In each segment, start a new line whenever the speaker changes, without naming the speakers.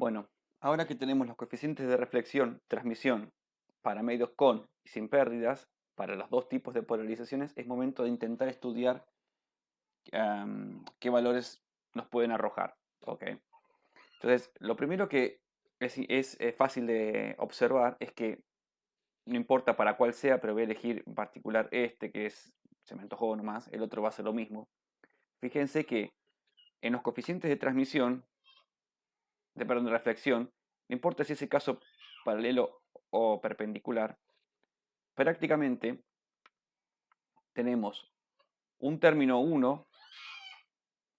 Bueno, ahora que tenemos los coeficientes de reflexión, transmisión para medios con y sin pérdidas, para los dos tipos de polarizaciones, es momento de intentar estudiar qué valores nos pueden arrojar. ¿Ok? Entonces, lo primero que es fácil de observar es que no importa para cuál sea, pero voy a elegir en particular este, que se me antojó nomás, el otro va a ser lo mismo. Fíjense que en los coeficientes de transmisión, perdón, de reflexión, no importa si es el caso paralelo o perpendicular, prácticamente tenemos un término 1,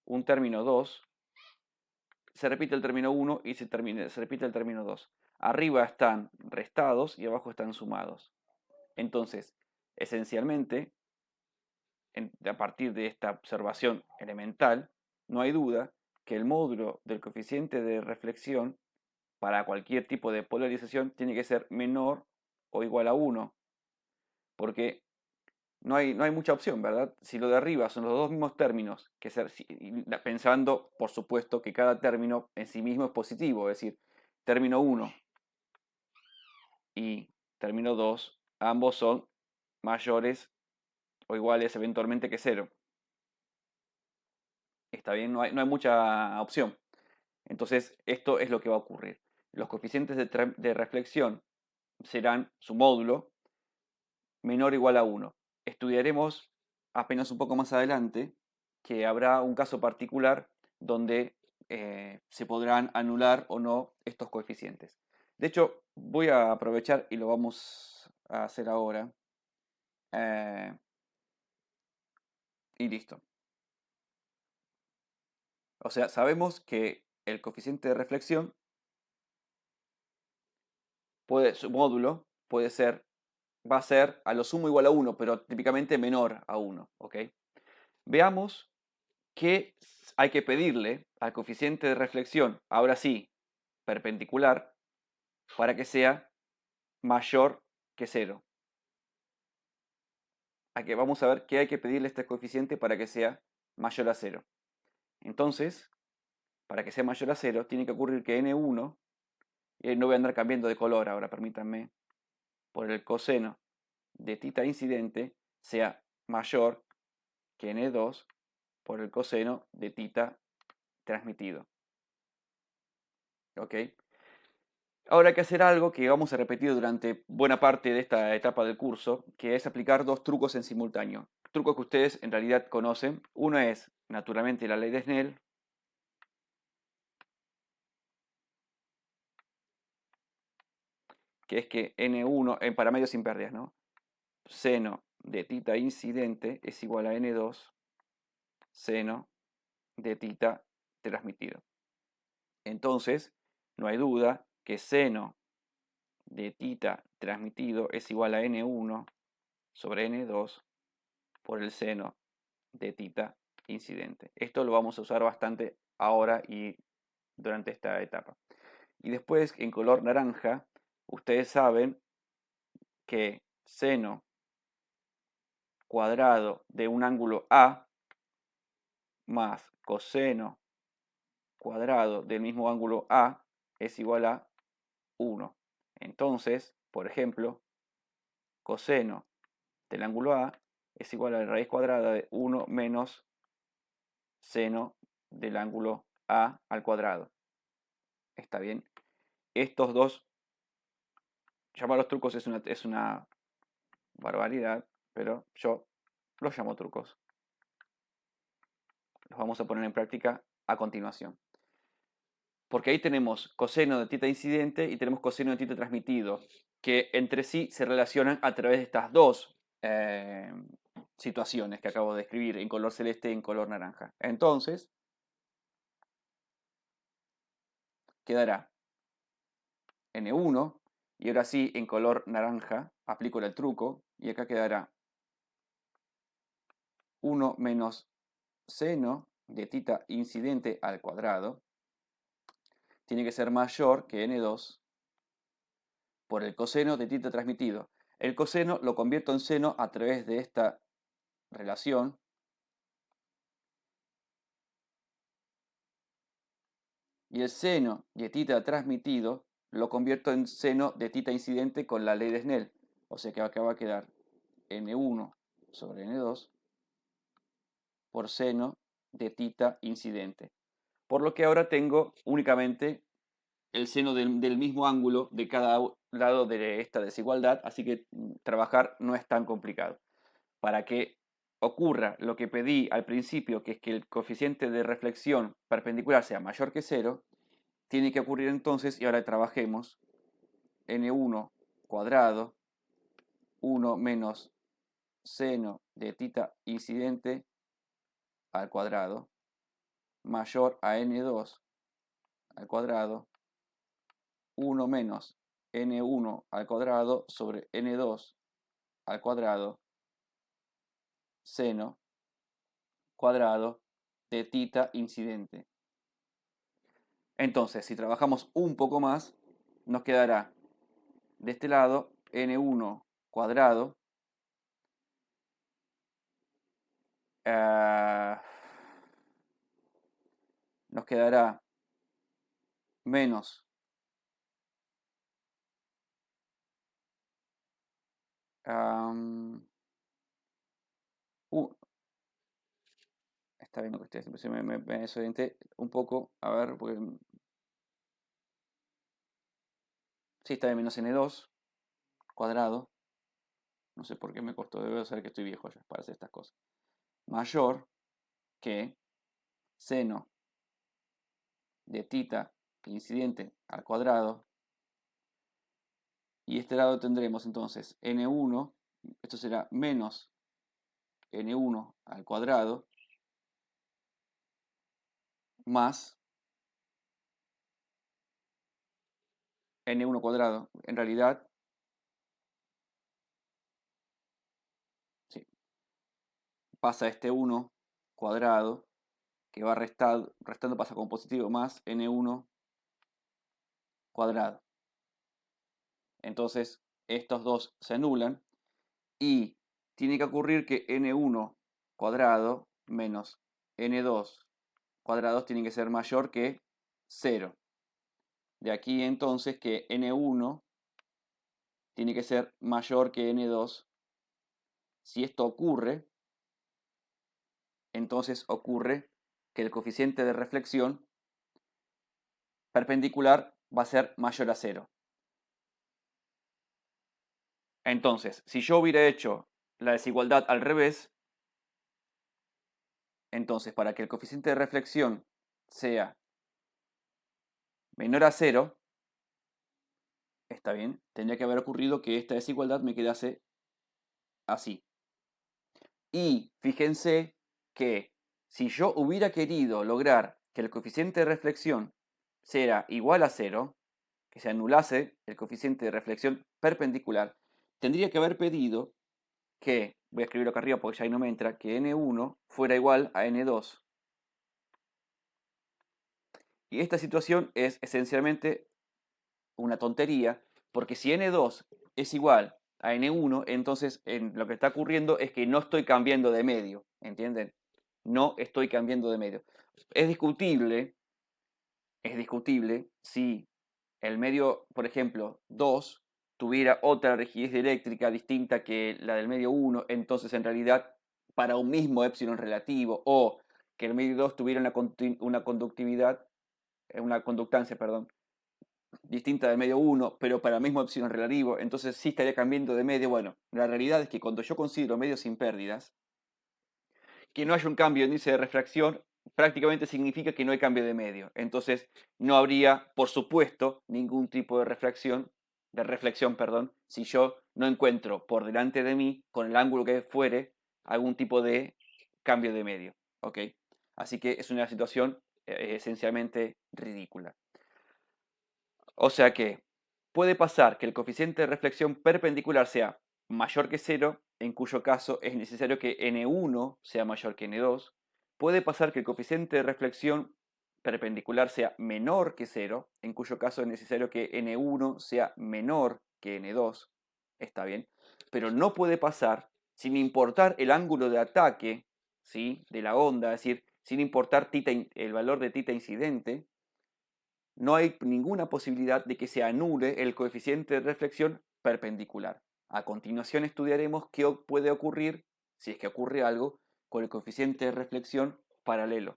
un término 2, se repite el término 1 y se repite el término 2. Arriba están restados y abajo están sumados. Entonces, esencialmente, a partir de esta observación elemental, no hay duda que el módulo del coeficiente de reflexión para cualquier tipo de polarización tiene que ser menor o igual a 1, porque no hay mucha opción, ¿verdad? Si lo de arriba son los dos mismos términos, pensando, por supuesto, que cada término en sí mismo es positivo, es decir, término 1 y término 2, ambos son mayores o iguales eventualmente que 0. Está bien, no hay mucha opción. Entonces, esto es lo que va a ocurrir. Los coeficientes de reflexión serán su módulo menor o igual a 1. Estudiaremos apenas un poco más adelante que habrá un caso particular donde se podrán anular o no estos coeficientes. De hecho, voy a aprovechar y lo vamos a hacer ahora. eh, y listo. O sea, sabemos que el coeficiente de reflexión su módulo va a ser a lo sumo igual a 1, pero típicamente menor a 1. ¿Ok? Veamos qué hay que pedirle al coeficiente de reflexión, ahora sí, perpendicular, para que sea mayor que 0. Vamos a ver qué hay que pedirle a este coeficiente para que sea mayor a 0. Entonces, para que sea mayor a 0, tiene que ocurrir que n1, y no voy a andar cambiando de color ahora, permítanme, por el coseno de tita incidente sea mayor que n2 por el coseno de tita transmitido. ¿Ok? Ahora hay que hacer algo que vamos a repetir durante buena parte de esta etapa del curso, que es aplicar dos trucos en simultáneo. Trucos que ustedes en realidad conocen. Uno es, naturalmente, la ley de Snell, que es que n1, para medios sin pérdidas, ¿no? Seno de tita incidente es igual a n2 seno de tita transmitido. Entonces, no hay duda que seno de tita transmitido es igual a n1 sobre n2 por el seno de tita incidente. Esto lo vamos a usar bastante ahora y durante esta etapa. Y después, en color naranja, ustedes saben que seno cuadrado de un ángulo A más coseno cuadrado del mismo ángulo A es igual a 1. Entonces, por ejemplo, coseno del ángulo A es igual a la raíz cuadrada de 1 menos seno del ángulo A al cuadrado. ¿Está bien? Estos dos, llamarlos trucos es una barbaridad, pero yo los llamo trucos. Los vamos a poner en práctica a continuación. Porque ahí tenemos coseno de tita incidente y tenemos coseno de tita transmitido, que entre sí se relacionan a través de estas dos situaciones que acabo de escribir, en color celeste y en color naranja. Entonces, quedará n1, y ahora sí, en color naranja, aplico el truco, y acá quedará 1 menos seno de tita incidente al cuadrado, tiene que ser mayor que n2 por el coseno de tita transmitido. El coseno lo convierto en seno a través de esta relación, Y el seno de θ transmitido lo convierto en seno de θ incidente con la ley de Snell. O sea que acá va a quedar n1 sobre n2 por seno de θ incidente. Por lo que ahora tengo únicamente el seno del mismo ángulo de cada lado de esta desigualdad, así que trabajar no es tan complicado. Para que ocurra lo que pedí al principio, que es que el coeficiente de reflexión perpendicular sea mayor que 0, tiene que ocurrir entonces, y ahora trabajemos, n1 cuadrado, 1 menos seno de θ incidente al cuadrado, mayor a n2 al cuadrado, 1 menos n1 al cuadrado sobre n2 al cuadrado, seno cuadrado de θ incidente. Entonces, si trabajamos un poco más, nos quedará de este lado n1 cuadrado nos quedará menos está bien lo que estoy haciendo, me desorienté un poco, a ver, porque sí, está bien, menos n2 cuadrado, no sé por qué me costó, debo saber que estoy viejo ya para hacer estas cosas, mayor que seno de θ incidente al cuadrado, y este lado tendremos entonces n1, esto será menos n1 al cuadrado, más n1 cuadrado. En realidad, sí, pasa este 1 cuadrado, que va restando pasa como positivo, más n1 cuadrado. Entonces, estos dos se anulan y tiene que ocurrir que n1 cuadrado menos n2 cuadrados tiene que ser mayor que 0. De aquí entonces que n1 tiene que ser mayor que n2. Si esto ocurre, entonces ocurre que el coeficiente de reflexión perpendicular va a ser mayor a 0. Entonces, si yo hubiera hecho la desigualdad al revés, entonces para que el coeficiente de reflexión sea menor a 0, está bien, tendría que haber ocurrido que esta desigualdad me quedase así. Y fíjense que si yo hubiera querido lograr que el coeficiente de reflexión sea igual a 0, que se anulase el coeficiente de reflexión perpendicular, tendría que haber pedido que, voy a escribirlo acá arriba porque ya ahí no me entra, que n1 fuera igual a n2. Y esta situación es esencialmente una tontería, porque si n2 es igual a n1, entonces lo que está ocurriendo es que no estoy cambiando de medio, ¿entienden? No estoy cambiando de medio. Es discutible si el medio, por ejemplo, 2 tuviera otra rigidez eléctrica distinta que la del medio 1, entonces en realidad para un mismo épsilon relativo, o que el medio 2 tuviera una conductividad, una conductancia, perdón, distinta del medio 1, pero para el mismo épsilon relativo, entonces sí estaría cambiando de medio. Bueno, la realidad es que cuando yo considero medios sin pérdidas, que no haya un cambio en índice de refracción prácticamente significa que no hay cambio de medio. Entonces no habría, por supuesto, ningún tipo de reflexión, perdón, si yo no encuentro por delante de mí, con el ángulo que fuere, algún tipo de cambio de medio. ¿Ok? Así que es una situación esencialmente ridícula. O sea que puede pasar que el coeficiente de reflexión perpendicular sea mayor que 0, en cuyo caso es necesario que n1 sea mayor que n2. Puede pasar que el coeficiente de reflexión perpendicular sea menor que 0, en cuyo caso es necesario que n1 sea menor que n2. Está bien. Pero no puede pasar, sin importar el ángulo de ataque, ¿sí?, de la onda, es decir, sin importar el valor de θ incidente, no hay ninguna posibilidad de que se anule el coeficiente de reflexión perpendicular. A continuación estudiaremos qué puede ocurrir, si es que ocurre algo, con el coeficiente de reflexión paralelo.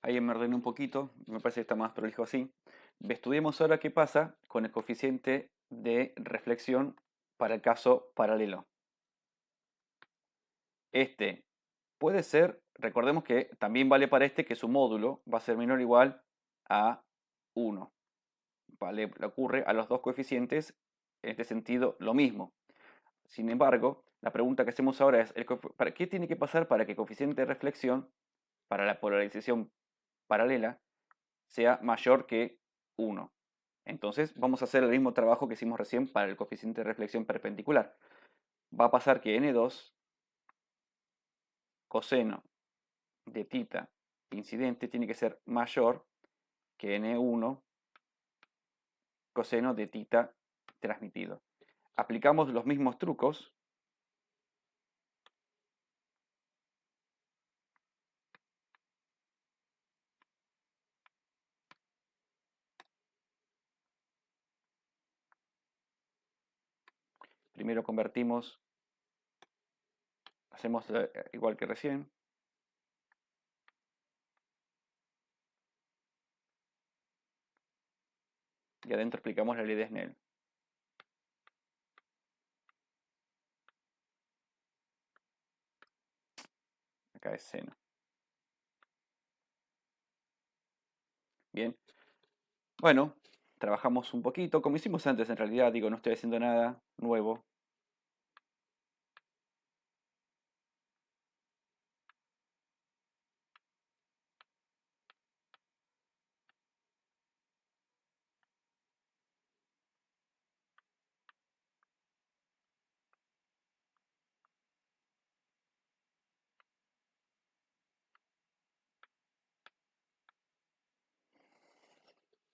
Ahí me ordené un poquito, me parece que está más prolijo así. Estudiemos ahora qué pasa con el coeficiente de reflexión para el caso paralelo. Este puede ser, recordemos que también vale para este que su módulo va a ser menor o igual a 1. Vale, le ocurre a los dos coeficientes, en este sentido, lo mismo. Sin embargo, la pregunta que hacemos ahora es, ¿para qué tiene que pasar para que el coeficiente de reflexión para la polarización paralela sea mayor que 1? Entonces vamos a hacer el mismo trabajo que hicimos recién para el coeficiente de reflexión perpendicular. Va a pasar que n2 coseno de θ incidente tiene que ser mayor que n1 coseno de θ transmitido. Aplicamos los mismos trucos. Primero convertimos, hacemos igual que recién. Y adentro aplicamos la ley de Snell. Acá es seno. Bien. Bueno, trabajamos un poquito, como hicimos antes en realidad, digo, no estoy haciendo nada nuevo.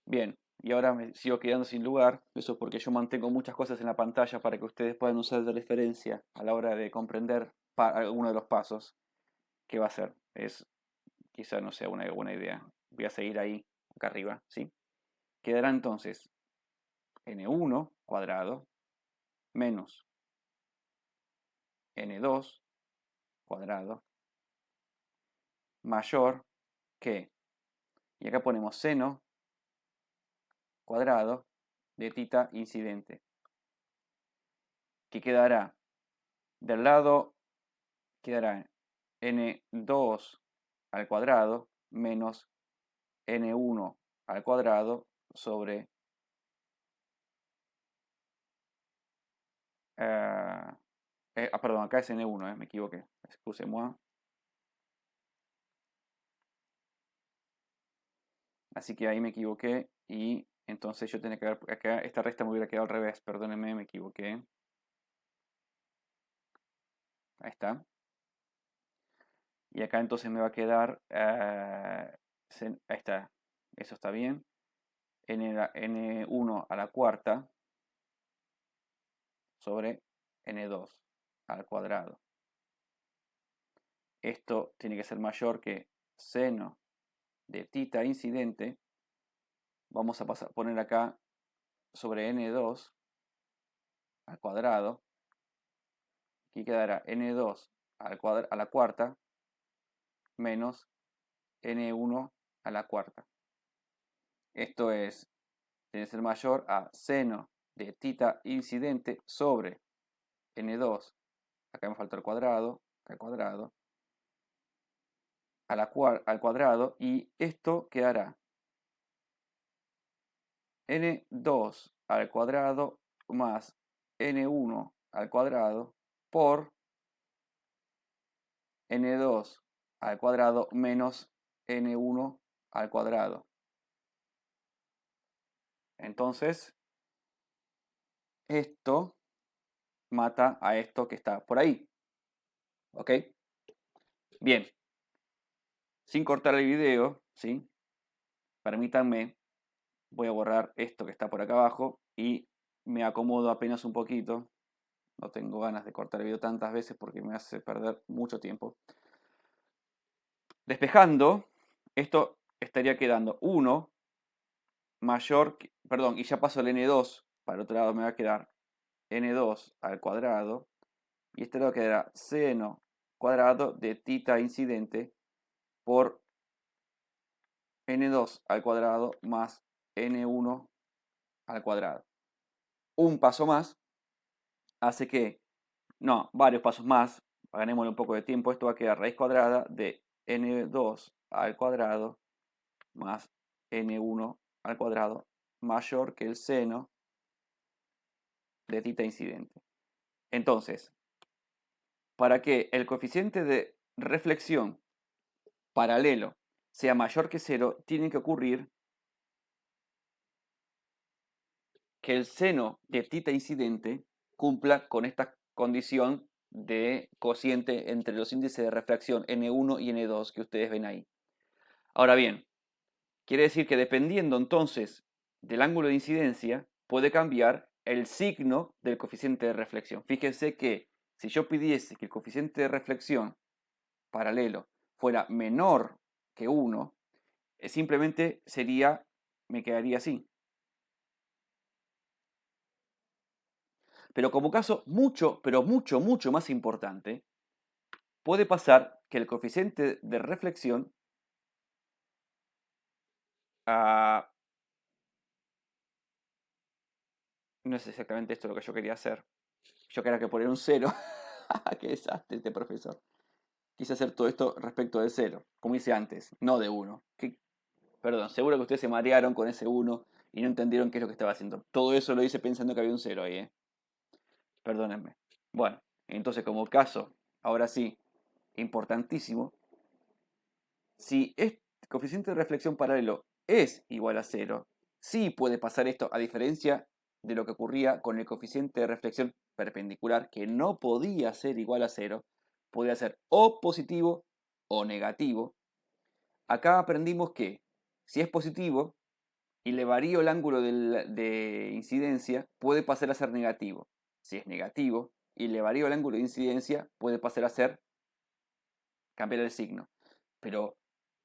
Bien, y ahora me sigo quedando sin lugar, eso es porque yo mantengo muchas cosas en la pantalla para que ustedes puedan usar de referencia a la hora de comprender alguno de los pasos. ¿Qué va a hacer? Quizá no sea una buena idea. Voy a seguir ahí, acá arriba, ¿sí? Quedará entonces n1 cuadrado menos n2 cuadrado mayor que, y acá ponemos seno cuadrado de θ incidente, que quedará del lado, quedará n2 al cuadrado menos n1 al cuadrado sobre perdón, acá es n1, me equivoqué, excusez-moi. Así que ahí me equivoqué y entonces yo tenía que ver, acá esta resta me hubiera quedado al revés, perdónenme, me equivoqué. Ahí está. Y acá entonces me va a quedar, ahí está, eso está bien, n1 a la cuarta sobre n2 al cuadrado. Esto tiene que ser mayor que seno de θ incidente. Vamos a poner acá sobre n2 al cuadrado. Aquí quedará n2 a la cuarta menos n1 a la cuarta. Esto tiene que ser mayor a seno de θ incidente sobre n2, acá me falta el cuadrado, acá el cuadrado, al cuadrado, y esto quedará n2 al cuadrado más n1 al cuadrado por n2 al cuadrado menos n1 al cuadrado. Entonces, esto mata a esto que está por ahí. ¿Ok? Bien. Sin cortar el video, ¿sí? Permítanme, voy a borrar esto que está por acá abajo y me acomodo apenas un poquito. No tengo ganas de cortar el video tantas veces porque me hace perder mucho tiempo. Despejando, esto estaría quedando 1 mayor, perdón, y ya paso el n2, para el otro lado me va a quedar n2 al cuadrado, y este lado quedará seno cuadrado de tita incidente por n2 al cuadrado más n1 al cuadrado. Un paso más hace que, no, varios pasos más, ganémosle un poco de tiempo, esto va a quedar raíz cuadrada de n2 al cuadrado más n1 al cuadrado mayor que el seno de tita incidente. Entonces, para que el coeficiente de reflexión paralelo sea mayor que 0, tiene que ocurrir que el seno de tita incidente cumpla con esta condición de cociente entre los índices de refracción n1 y n2 que ustedes ven ahí. Ahora bien, quiere decir que dependiendo entonces del ángulo de incidencia, puede cambiar el signo del coeficiente de reflexión. Fíjense que si yo pidiese que el coeficiente de reflexión paralelo fuera menor que 1, simplemente me quedaría así. Pero como caso pero mucho más importante, puede pasar que el coeficiente de reflexión no es exactamente esto lo que yo quería hacer. Yo quería que poner un 0. Qué desastre este profesor. Quise hacer todo esto respecto del 0, como hice antes, no de 1. Perdón, seguro que ustedes se marearon con ese 1 y no entendieron qué es lo que estaba haciendo. Todo eso lo hice pensando que había un 0 ahí, ¿eh? Perdónenme. Bueno, entonces como caso, ahora sí, importantísimo, si este coeficiente de reflexión paralelo es igual a 0, sí puede pasar esto, a diferencia de lo que ocurría con el coeficiente de reflexión perpendicular, que no podía ser igual a 0, podía ser o positivo o negativo. Acá aprendimos que si es positivo y le varío el ángulo de incidencia, puede pasar a ser negativo. Si es negativo y le varío el ángulo de incidencia, puede pasar a ser cambiar el signo. Pero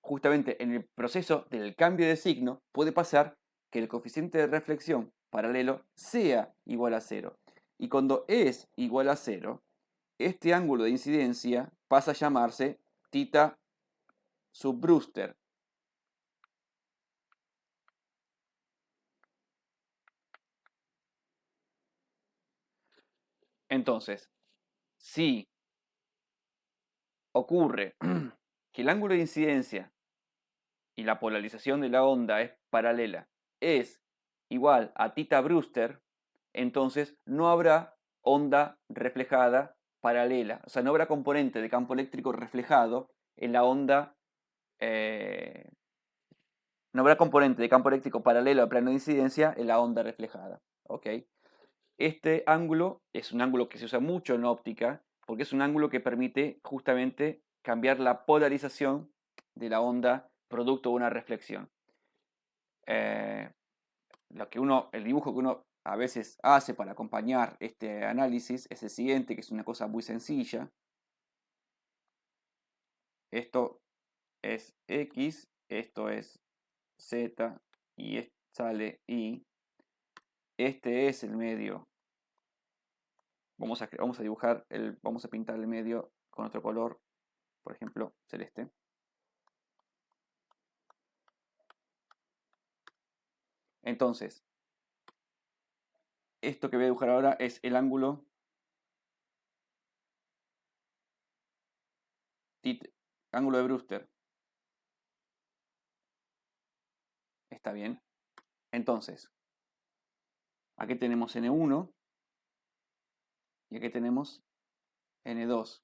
justamente en el proceso del cambio de signo puede pasar que el coeficiente de reflexión paralelo sea igual a 0. Y cuando es igual a 0, este ángulo de incidencia pasa a llamarse tita sub Brewster. Entonces, si ocurre que el ángulo de incidencia y la polarización de la onda es paralela, es igual a tita Brewster, entonces no habrá onda reflejada paralela, o sea, no habrá componente de campo eléctrico reflejado en la onda, no habrá componente de campo eléctrico paralelo al plano de incidencia en la onda reflejada. ¿Ok? Este ángulo es un ángulo que se usa mucho en óptica porque es un ángulo que permite justamente cambiar la polarización de la onda producto de una reflexión. El dibujo que uno a veces hace para acompañar este análisis es el siguiente, que es una cosa muy sencilla. Esto es X, esto es Z y sale Y. Este es el medio. Vamos a dibujar, vamos a pintar el medio con otro color, por ejemplo, celeste. Entonces, esto que voy a dibujar ahora es el ángulo ángulo de Brewster. ¿Está bien? Entonces, aquí tenemos N1 y aquí tenemos N2.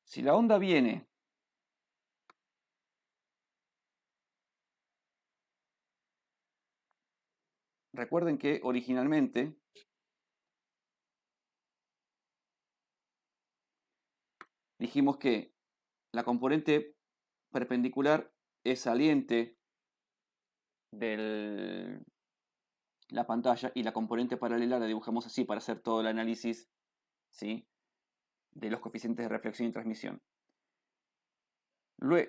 Si la onda viene recuerden que originalmente dijimos que la componente perpendicular es saliente de la pantalla y la componente paralela la dibujamos así para hacer todo el análisis, ¿sí?, de los coeficientes de reflexión y transmisión. Luego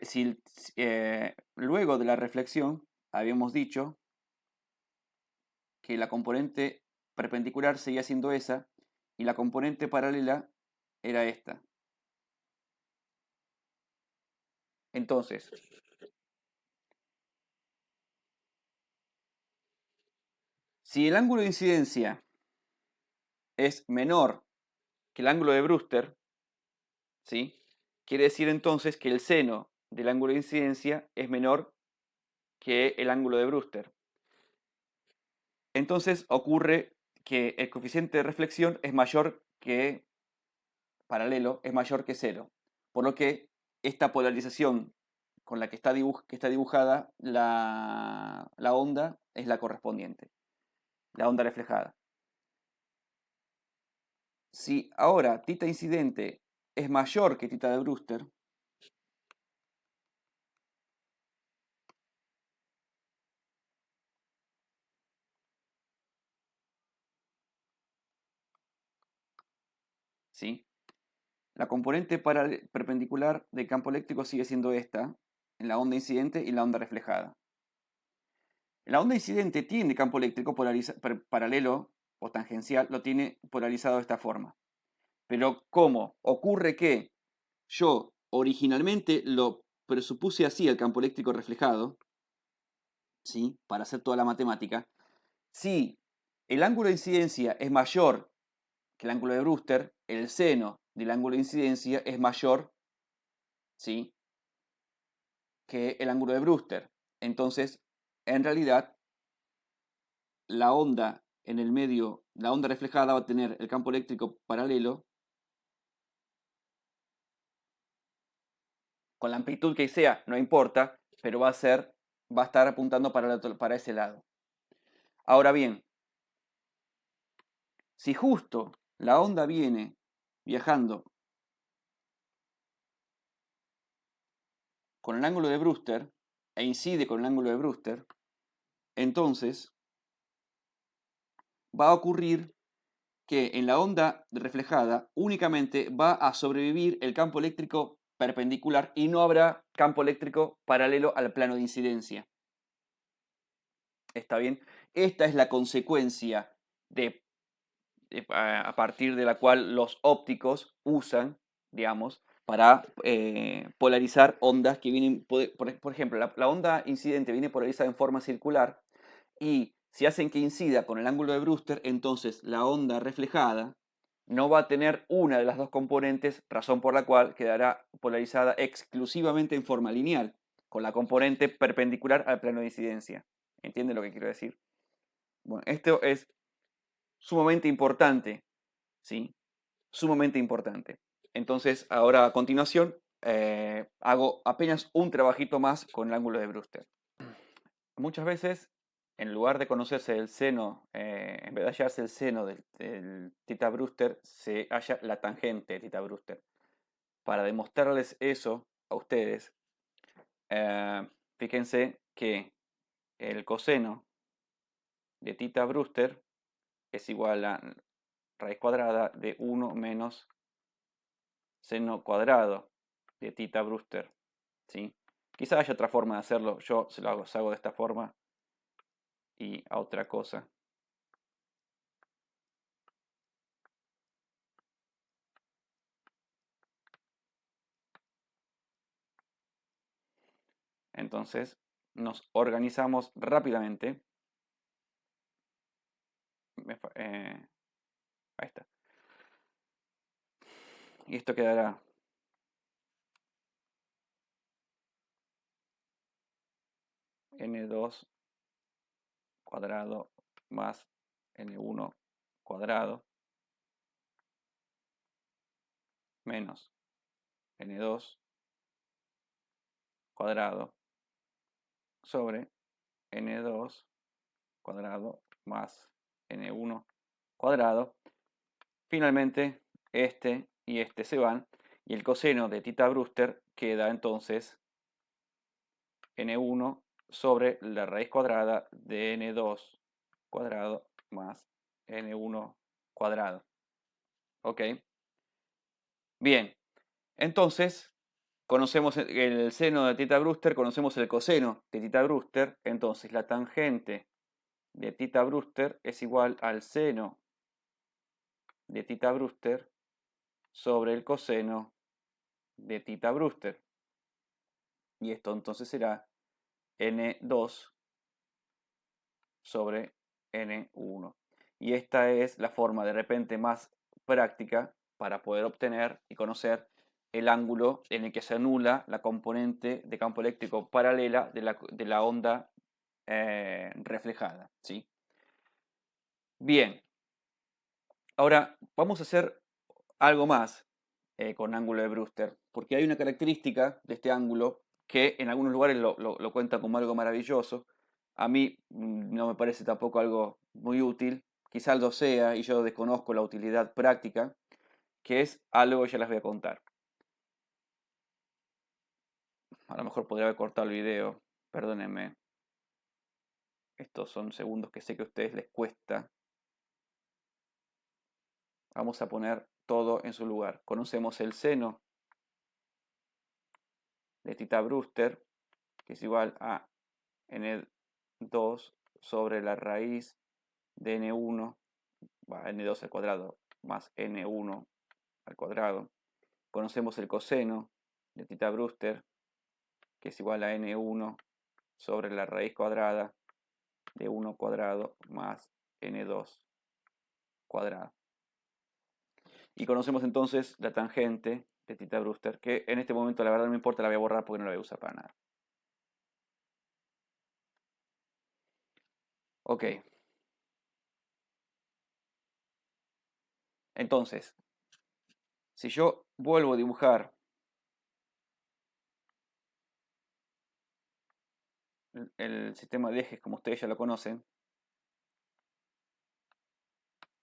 de la reflexión, habíamos dicho que la componente perpendicular seguía siendo esa y la componente paralela era esta. Entonces, si el ángulo de incidencia es menor que el ángulo de Brewster, ¿sí? Quiere decir entonces que el seno del ángulo de incidencia es menor que el ángulo de Brewster. Entonces ocurre que el coeficiente de reflexión es mayor que paralelo, es mayor que 0. Por lo que esta polarización con la que está dibujada la onda es la correspondiente, la onda reflejada. Si ahora θ incidente es mayor que θ de Brewster, ¿sí? La componente perpendicular del campo eléctrico sigue siendo esta, en la onda incidente y la onda reflejada. La onda incidente tiene campo eléctrico paralelo o tangencial, lo tiene polarizado de esta forma. Pero ¿cómo? Ocurre que yo originalmente lo presupuse así el campo eléctrico reflejado, ¿sí? Para hacer toda la matemática. Si el ángulo de incidencia es mayor que el ángulo de Brewster, el seno del ángulo de incidencia es mayor, ¿sí? Que el ángulo de Brewster. Entonces, en realidad, la onda en el medio, la onda reflejada va a tener el campo eléctrico paralelo con la amplitud que sea, no importa, pero va a estar apuntando para ese lado. Ahora bien, si justo la onda viene viajando con el ángulo de Brewster e incide con el ángulo de Brewster, entonces va a ocurrir que en la onda reflejada únicamente va a sobrevivir el campo eléctrico perpendicular y no habrá campo eléctrico paralelo al plano de incidencia. ¿Está bien? Esta es la consecuencia a partir de la cual los ópticos usan, digamos, para polarizar ondas que vienen, por ejemplo, la onda incidente viene polarizada en forma circular y si hacen que incida con el ángulo de Brewster, entonces la onda reflejada no va a tener una de las dos componentes, razón por la cual quedará polarizada exclusivamente en forma lineal, con la componente perpendicular al plano de incidencia. ¿Entienden lo que quiero decir? Bueno, esto es sumamente importante, ¿sí? Sumamente importante. Entonces, ahora a continuación, hago apenas un trabajito más con el ángulo de Brewster. Muchas veces, en lugar de conocerse el seno, en vez de hallarse el seno del θ Brewster, se halla la tangente de θ Brewster. Para demostrarles eso a ustedes, fíjense que el coseno de θ Brewster es igual a raíz cuadrada de 1 menos seno cuadrado de θ Brewster, ¿sí? Quizá haya otra forma de hacerlo, yo se lo hago de esta forma y a otra cosa. Entonces nos organizamos rápidamente. Ahí está. Y esto quedará n2 cuadrado más n1 cuadrado menos n2 cuadrado sobre n2 cuadrado más n1 cuadrado. Finalmente, este y este se van y el coseno de θ Brewster queda entonces n1 sobre la raíz cuadrada de n2 cuadrado más n1 cuadrado. ¿Ok? Bien, entonces conocemos el seno de θ Brewster, conocemos el coseno de θ Brewster, entonces la tangente de θ Brewster es igual al seno de θ Brewster sobre el coseno de θ Brewster. Y esto entonces será N2 sobre N1. Y esta es la forma de repente más práctica para poder obtener y conocer el ángulo en el que se anula la componente de campo eléctrico paralela de la onda reflejada, ¿sí? Bien, ahora vamos a hacer algo más con ángulo de Brewster, porque hay una característica de este ángulo que en algunos lugares lo cuentan como algo maravilloso. A mí no me parece tampoco algo muy útil, quizá lo sea y yo desconozco la utilidad práctica, que es algo que ya les voy a contar. A lo mejor podría haber cortado el video, perdónenme. Estos son segundos que sé que a ustedes les cuesta. Vamos a poner todo en su lugar. Conocemos el seno de θ Brewster, que es igual a N2 sobre la raíz de N1, N2 al cuadrado más N1 al cuadrado. Conocemos el coseno de θ Brewster, que es igual a N1 sobre la raíz cuadrada de 1 cuadrado más N2 cuadrado. Y conocemos entonces la tangente de θ Brewster, que en este momento la verdad no me importa, la voy a borrar porque no la voy a usar para nada. Ok. Entonces, si yo vuelvo a dibujar el sistema de ejes como ustedes ya lo conocen,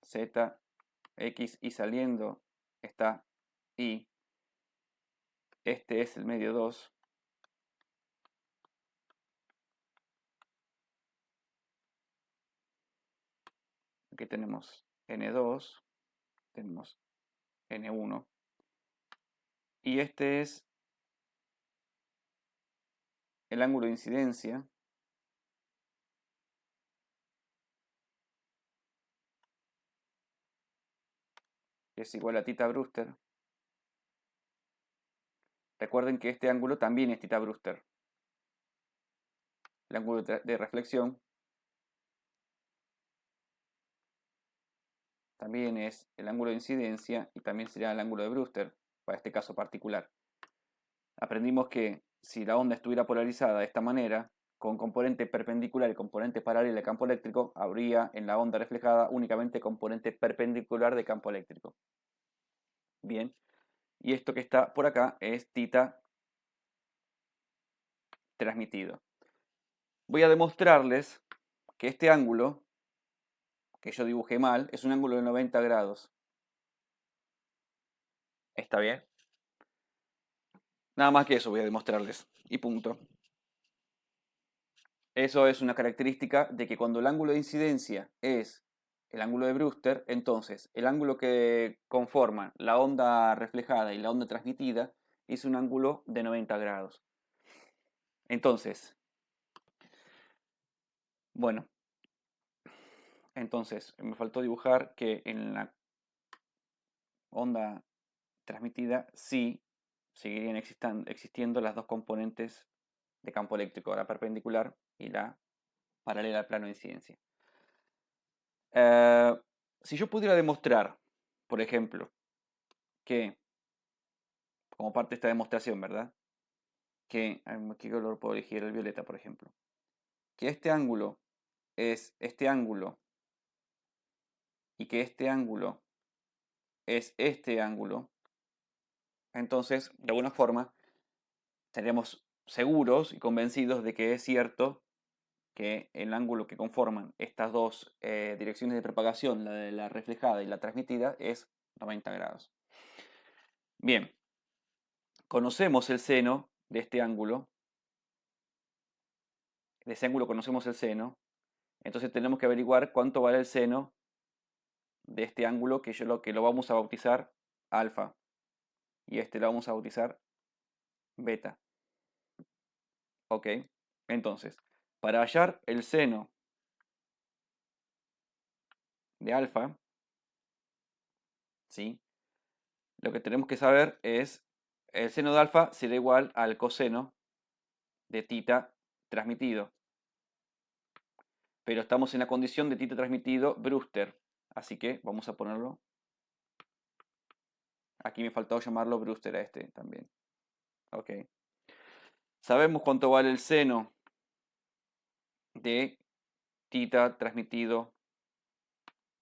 Z, X y saliendo está Y. Este es el medio 2. Aquí tenemos N2, tenemos N1. Y este es el ángulo de incidencia, que es igual a θ Brewster. Recuerden que este ángulo también es θ Brewster. El ángulo de reflexión también es el ángulo de incidencia y también será el ángulo de Brewster para este caso particular. Aprendimos que si la onda estuviera polarizada de esta manera, con componente perpendicular y componente paralelo de campo eléctrico, habría en la onda reflejada únicamente componente perpendicular de campo eléctrico. Bien, y esto que está por acá es θ transmitido. Voy a demostrarles que este ángulo, que yo dibujé mal, es un ángulo de 90 grados. ¿Está bien? Nada más que eso voy a demostrarles. Y punto. Eso es una característica de que cuando el ángulo de incidencia es el ángulo de Brewster, entonces el ángulo que conforman la onda reflejada y la onda transmitida es un ángulo de 90 grados. Entonces, bueno, entonces me faltó dibujar que en la onda transmitida sí seguirían existiendo las dos componentes de campo eléctrico, la perpendicular y la paralela al plano de incidencia. Si yo pudiera demostrar, por ejemplo, que, como parte de esta demostración, ¿verdad? Que, ¿qué color puedo elegir? El violeta, por ejemplo. Que este ángulo es este ángulo y que este ángulo es este ángulo, entonces, de alguna forma, estaríamos seguros y convencidos de que es cierto que el ángulo que conforman estas dos direcciones de propagación, la de la reflejada y la transmitida, es 90 grados. Bien, conocemos el seno de este ángulo, de ese ángulo conocemos el seno, entonces tenemos que averiguar cuánto vale el seno de este ángulo que lo vamos a bautizar alfa y este lo vamos a bautizar beta. ¿Ok? Entonces, para hallar el seno de alfa, ¿sí? Lo que tenemos que saber es, el seno de alfa será igual al coseno de tita transmitido. Pero estamos en la condición de tita transmitido Brewster. Así que vamos a ponerlo. Aquí me faltó llamarlo Brewster a este también. Ok. Sabemos cuánto vale el seno de tita transmitido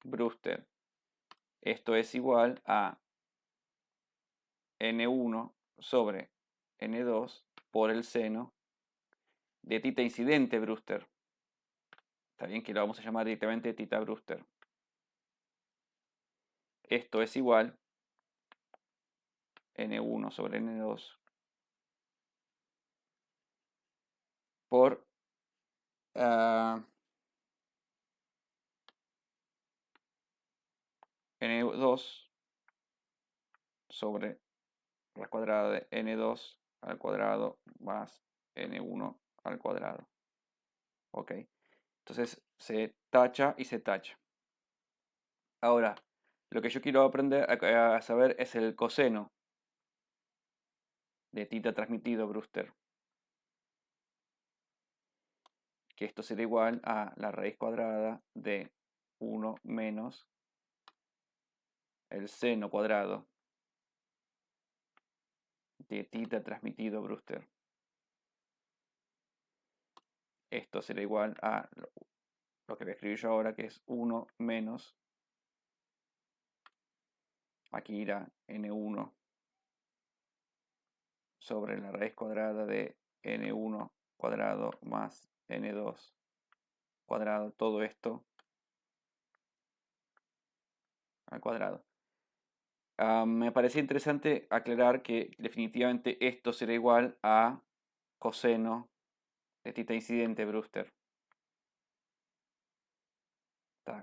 Brewster. Esto es igual a N1 sobre N2 por el seno de tita incidente Brewster. Está bien que lo vamos a llamar directamente tita Brewster. Esto es igual N1 sobre N2 por N2 sobre la cuadrada de N2 al cuadrado más N1 al cuadrado. Ok. Entonces se tacha y se tacha. Ahora, lo que yo quiero aprender a saber es el coseno de tita transmitido Brewster. Que esto será igual a la raíz cuadrada de 1 menos el seno cuadrado de tita transmitido Brewster. Esto será igual a lo que voy a escribir yo ahora, que es 1 menos, aquí irá N1 sobre la raíz cuadrada de N1 cuadrado más N2 cuadrado, todo esto al cuadrado. Me parecía interesante aclarar que definitivamente esto será igual a coseno de tita incidente Brewster.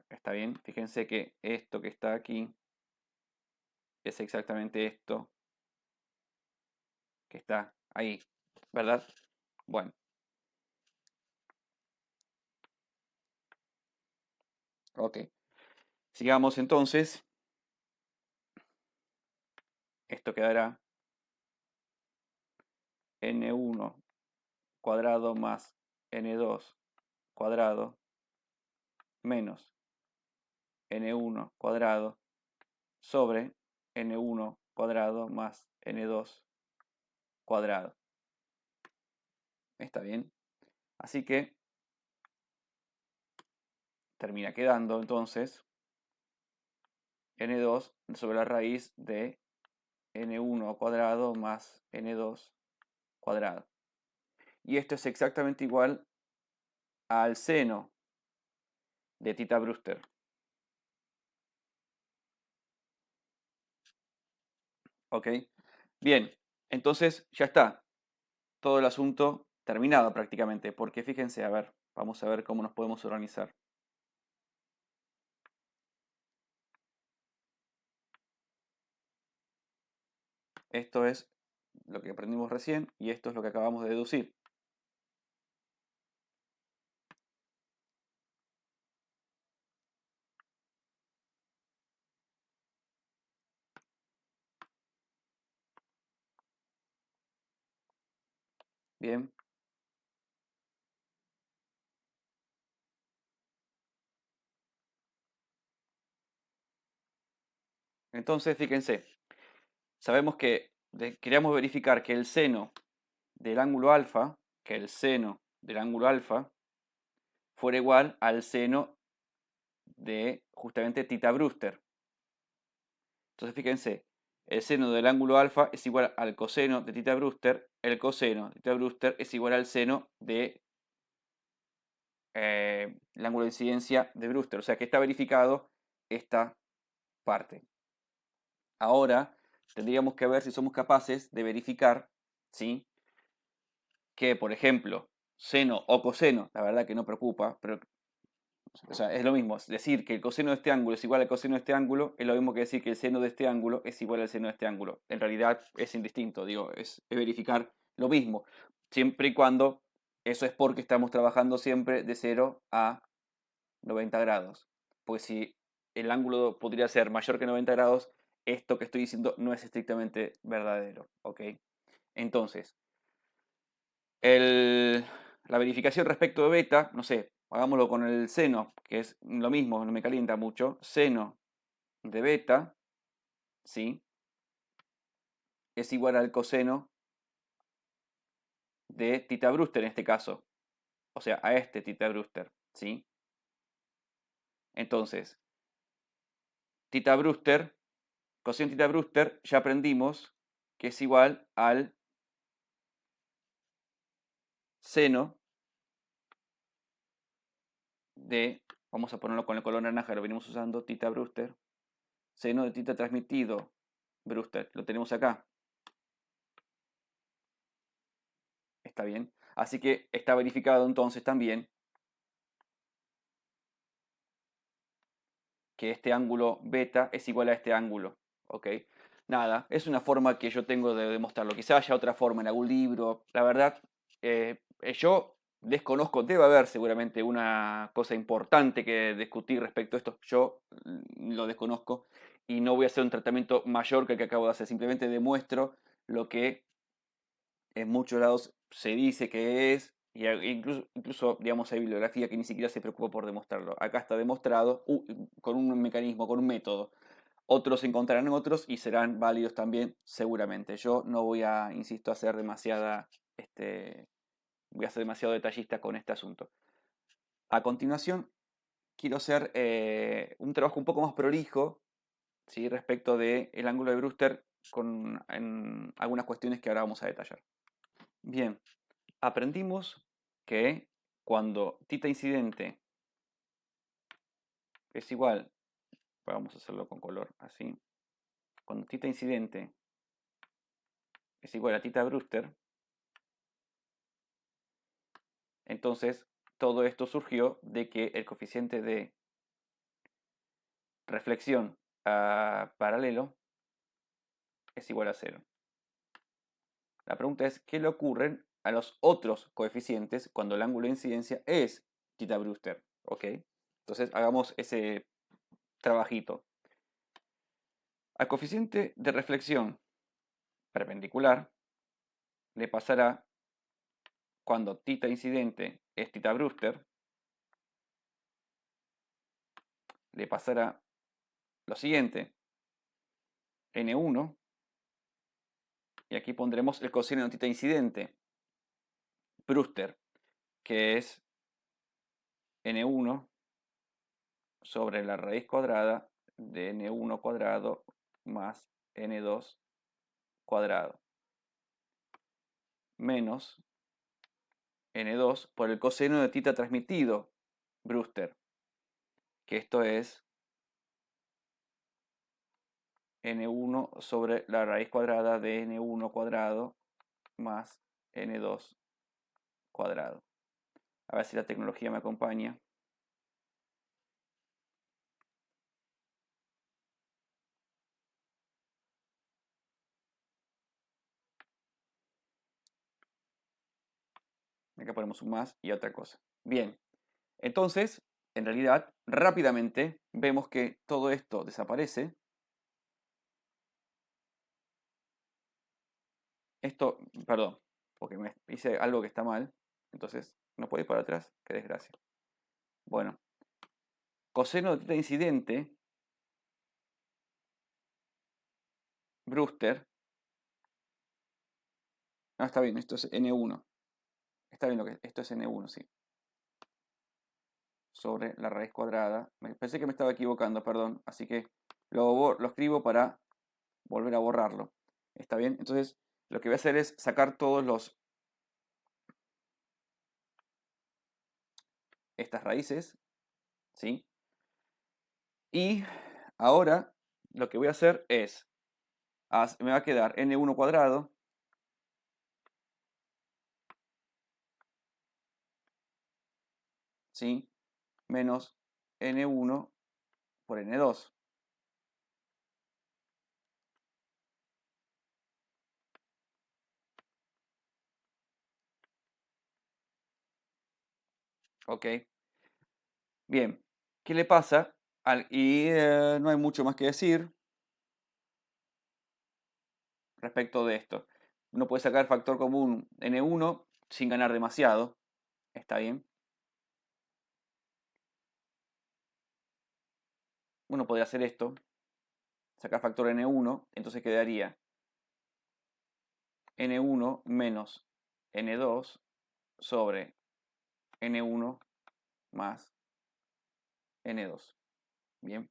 Está bien, fíjense que esto que está aquí es exactamente esto que está ahí, ¿verdad? Bueno, ok. Sigamos entonces. Esto quedará N1 cuadrado más N2 cuadrado menos N1 cuadrado sobre N1 cuadrado más N2 cuadrado. ¿Está bien? Así que termina quedando entonces N2 sobre la raíz de N1 cuadrado más N2 cuadrado. Y esto es exactamente igual al seno de tita Brewster. ¿Ok? Bien, entonces ya está. Todo el asunto terminado prácticamente. Porque fíjense, a ver, vamos a ver cómo nos podemos organizar. Esto es lo que aprendimos recién y esto es lo que acabamos de deducir. Bien. Entonces, fíjense, sabemos que queríamos verificar que el seno del ángulo alfa, fuera igual al seno de justamente tita Brewster. Entonces, fíjense, el seno del ángulo alfa es igual al coseno de tita Brewster, el coseno de tita Brewster es igual al seno de el ángulo de incidencia de Brewster. O sea que está verificado esta parte. Ahora tendríamos que ver si somos capaces de verificar, ¿sí?, que, por ejemplo, seno o coseno, la verdad que no preocupa, pero o sea, es lo mismo. Decir que el coseno de este ángulo es igual al coseno de este ángulo es lo mismo que decir que el seno de este ángulo es igual al seno de este ángulo. En realidad es indistinto, digo, es verificar lo mismo, siempre y cuando eso es porque estamos trabajando siempre de 0 a 90 grados. Pues si el ángulo podría ser mayor que 90 grados, esto que estoy diciendo no es estrictamente verdadero, ¿ok? Entonces, la verificación respecto de beta, no sé, hagámoslo con el seno, que es lo mismo, no me calienta mucho. Seno de beta, ¿sí? Es igual al coseno de Tita Brewster en este caso. O sea, a este Tita Brewster, ¿sí? Entonces, Tita Brewster, coseno Tita Brewster, ya aprendimos que es igual al seno de, vamos a ponerlo con el color naranja, lo venimos usando, Tita Brewster, seno de Tita transmitido Brewster, lo tenemos acá. ¿Está bien? Así que está verificado entonces también que este ángulo beta es igual a este ángulo. ¿Ok? Nada, es una forma que yo tengo de demostrarlo. Quizá haya otra forma en algún libro. La verdad, yo desconozco, debe haber seguramente una cosa importante que discutir respecto a esto. Yo lo desconozco y no voy a hacer un tratamiento mayor que el que acabo de hacer. Simplemente demuestro lo que en muchos lados se dice que es, y incluso digamos, hay bibliografía que ni siquiera se preocupa por demostrarlo. Acá está demostrado con un mecanismo, con un método. Otros encontrarán otros y serán válidos también, seguramente. Yo no voy a, insisto, voy a ser demasiado detallista con este asunto. A continuación, quiero hacer un trabajo un poco más prolijo, ¿sí? Respecto del ángulo de Brewster en algunas cuestiones que ahora vamos a detallar. Bien, aprendimos que cuando θ incidente es igual, vamos a hacerlo con color así, cuando θ incidente es igual a θ Brewster, entonces todo esto surgió de que el coeficiente de reflexión paralelo es igual a 0. La pregunta es, ¿qué le ocurren a los otros coeficientes cuando el ángulo de incidencia es θ Brewster? ¿Ok? Entonces hagamos ese trabajito. Al coeficiente de reflexión perpendicular le pasará, cuando θ incidente es θ Brewster, le pasará lo siguiente, n1, y aquí pondremos el coseno de θ incidente, Brewster, que es n1 sobre la raíz cuadrada de n1 cuadrado más n2 cuadrado, menos n2 por el coseno de θ transmitido, Brewster, que esto es n1 sobre la raíz cuadrada de n1 cuadrado más n2 cuadrado. A ver si la tecnología me acompaña. Acá ponemos un más y otra cosa. Bien, entonces, en realidad, rápidamente vemos que todo esto desaparece. Esto, perdón, porque me hice algo que está mal. Entonces, no puedo ir para atrás. Qué desgracia. Bueno, coseno de θ incidente, Brewster. No, está bien, esto es n1. Está bien lo que esto es n1, sí. Sobre la raíz cuadrada. Pensé que me estaba equivocando, perdón. Así que lo escribo para volver a borrarlo. ¿Está bien? Entonces, lo que voy a hacer es sacar todos estas raíces, ¿sí? Y ahora lo que voy a hacer es, me va a quedar n1 cuadrado ¿sí? Menos n1 por n2. ¿Ok? Bien, ¿qué le pasa? No hay mucho más que decir respecto de esto. Uno puede sacar factor común n1 sin ganar demasiado. ¿Está bien? Uno podría hacer esto, sacar factor n1, entonces quedaría n1 menos n2 sobre n1 más n2. Bien.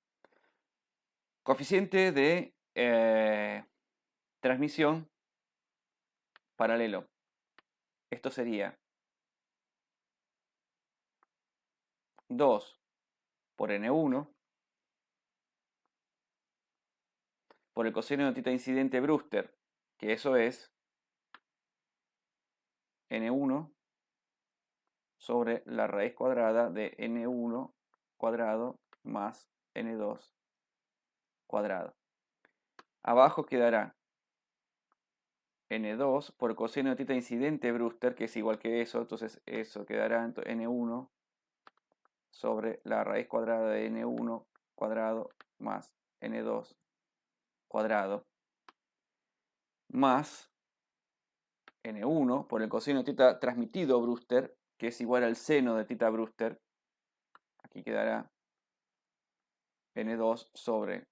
Coeficiente de transmisión paralelo. Esto sería 2 por n1 por el coseno de tita incidente Brewster, que eso es n1 sobre la raíz cuadrada de n1 cuadrado más n2 cuadrado. Abajo quedará n2 por coseno de tita incidente Brewster, que es igual que eso, entonces eso quedará n1 sobre la raíz cuadrada de n1 cuadrado más n2 cuadrado más n1 por el coseno de tita transmitido Brewster, que es igual al seno de tita Brewster. Aquí quedará n2 sobre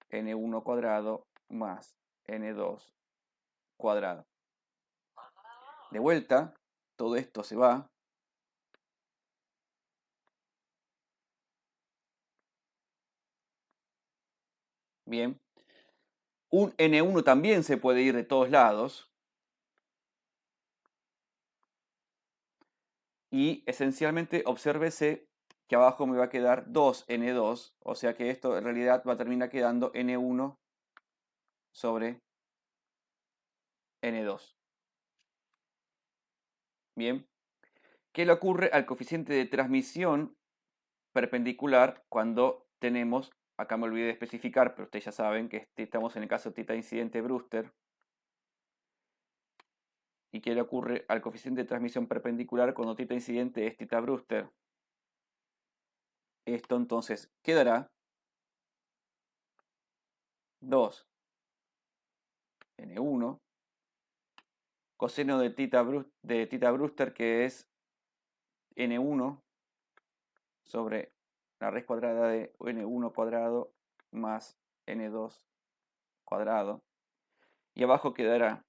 n1 cuadrado más n2 cuadrado. De vuelta, todo esto se va. Bien. Un n1 también se puede ir de todos lados. Y esencialmente obsérvese que abajo me va a quedar 2n2, o sea que esto en realidad va a terminar quedando n1 sobre n2. Bien. ¿Qué le ocurre al coeficiente de transmisión perpendicular cuando tenemos, acá me olvidé de especificar, pero ustedes ya saben que estamos en el caso de tita incidente Brewster? ¿Y qué le ocurre al coeficiente de transmisión perpendicular cuando tita incidente es tita Brewster? Esto entonces quedará 2 n1 coseno de tita Brewster, que es n1 sobre la raíz cuadrada de n1 cuadrado más n2 cuadrado. Y abajo quedará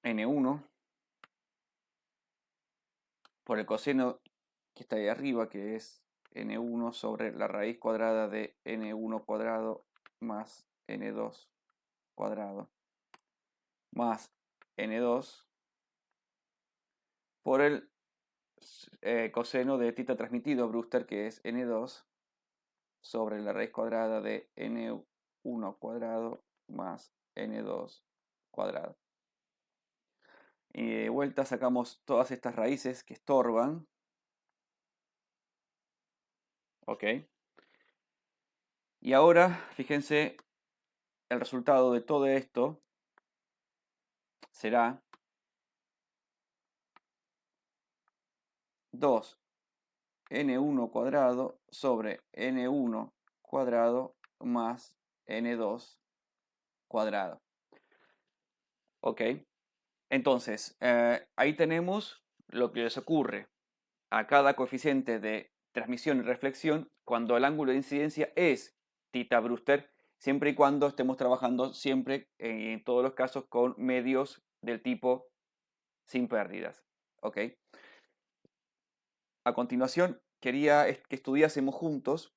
n1 por el coseno que está ahí arriba, que es n1 sobre la raíz cuadrada de n1 cuadrado más n2 cuadrado más n2 por el coseno de tita transmitido Brewster, que es n2 sobre la raíz cuadrada de n1 cuadrado más n2 cuadrado. Y de vuelta sacamos todas estas raíces que estorban. Ok. Y ahora, fíjense, el resultado de todo esto será 2n1 cuadrado sobre n1 cuadrado más n2 cuadrado. Ok. Entonces, ahí tenemos lo que les ocurre a cada coeficiente de transmisión y reflexión cuando el ángulo de incidencia es tita Brewster, siempre y cuando estemos trabajando siempre, en todos los casos, con medios del tipo sin pérdidas. ¿Ok? A continuación, quería que estudiásemos juntos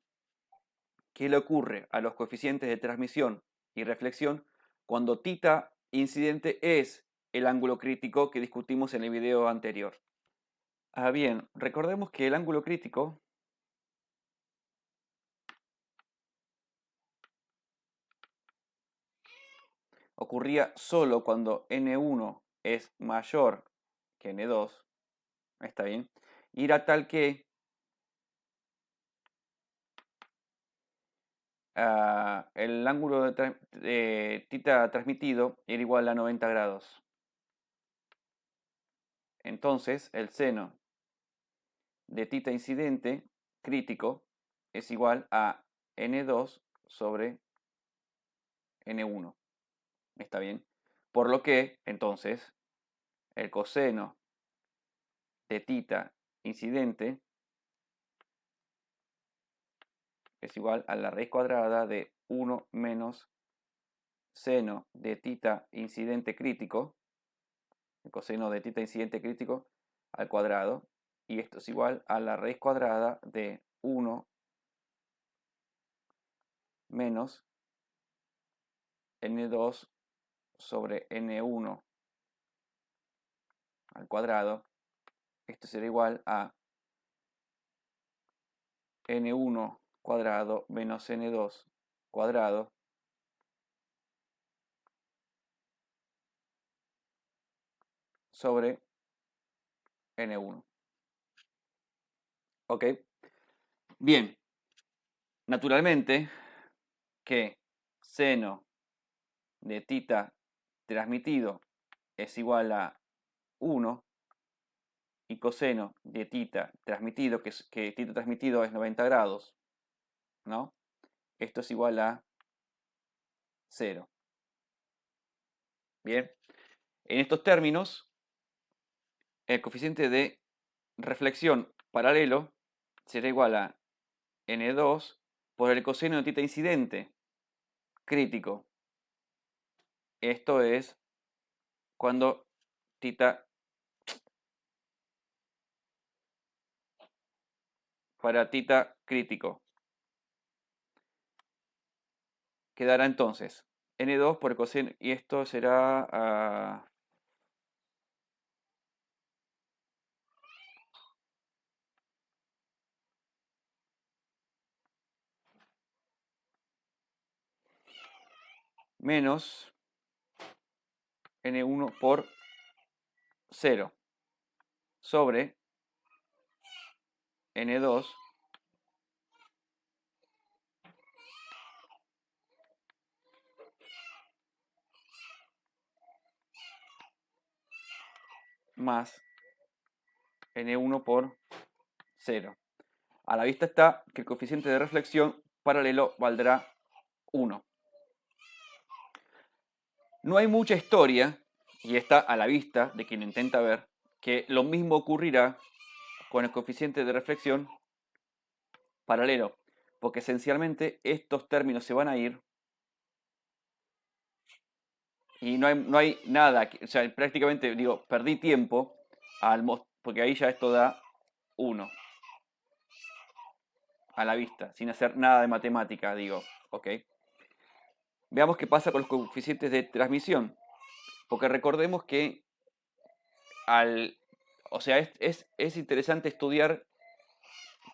qué le ocurre a los coeficientes de transmisión y reflexión cuando tita incidente es el ángulo crítico que discutimos en el video anterior. Bien, recordemos que el ángulo crítico ocurría solo cuando n1 es mayor que n2, ¿está bien? Y era tal que el ángulo de tita transmitido era igual a 90 grados. Entonces, el seno de tita incidente crítico es igual a n2 sobre n1. ¿Está bien? Por lo que, entonces, el coseno de tita incidente es igual a la raíz cuadrada de 1 menos seno de tita incidente crítico, el coseno de tita incidente crítico al cuadrado, y esto es igual a la raíz cuadrada de 1 menos n2 sobre n1 al cuadrado. Esto será igual a n1 cuadrado menos n2 cuadrado sobre n1. ¿Ok? Bien, naturalmente que seno de tita transmitido es igual a 1 y coseno de tita transmitido, que tita transmitido es 90 grados, ¿no? Esto es igual a 0. Bien, en estos términos, el coeficiente de reflexión paralelo será igual a n2 por el coseno de tita incidente crítico. Esto es cuando tita para tita crítico. Quedará entonces n2 por el coseno, y esto será menos n1 por 0 sobre n2 más n1 por 0. A la vista está que el coeficiente de reflexión paralelo valdrá 1. No hay mucha historia, y está a la vista de quien intenta ver, que lo mismo ocurrirá con el coeficiente de reflexión paralelo, porque esencialmente estos términos se van a ir y no hay nada, o sea, prácticamente digo, perdí tiempo porque ahí ya esto da 1 a la vista, sin hacer nada de matemática, digo, ¿ok? Veamos qué pasa con los coeficientes de transmisión, porque recordemos que o sea, es interesante estudiar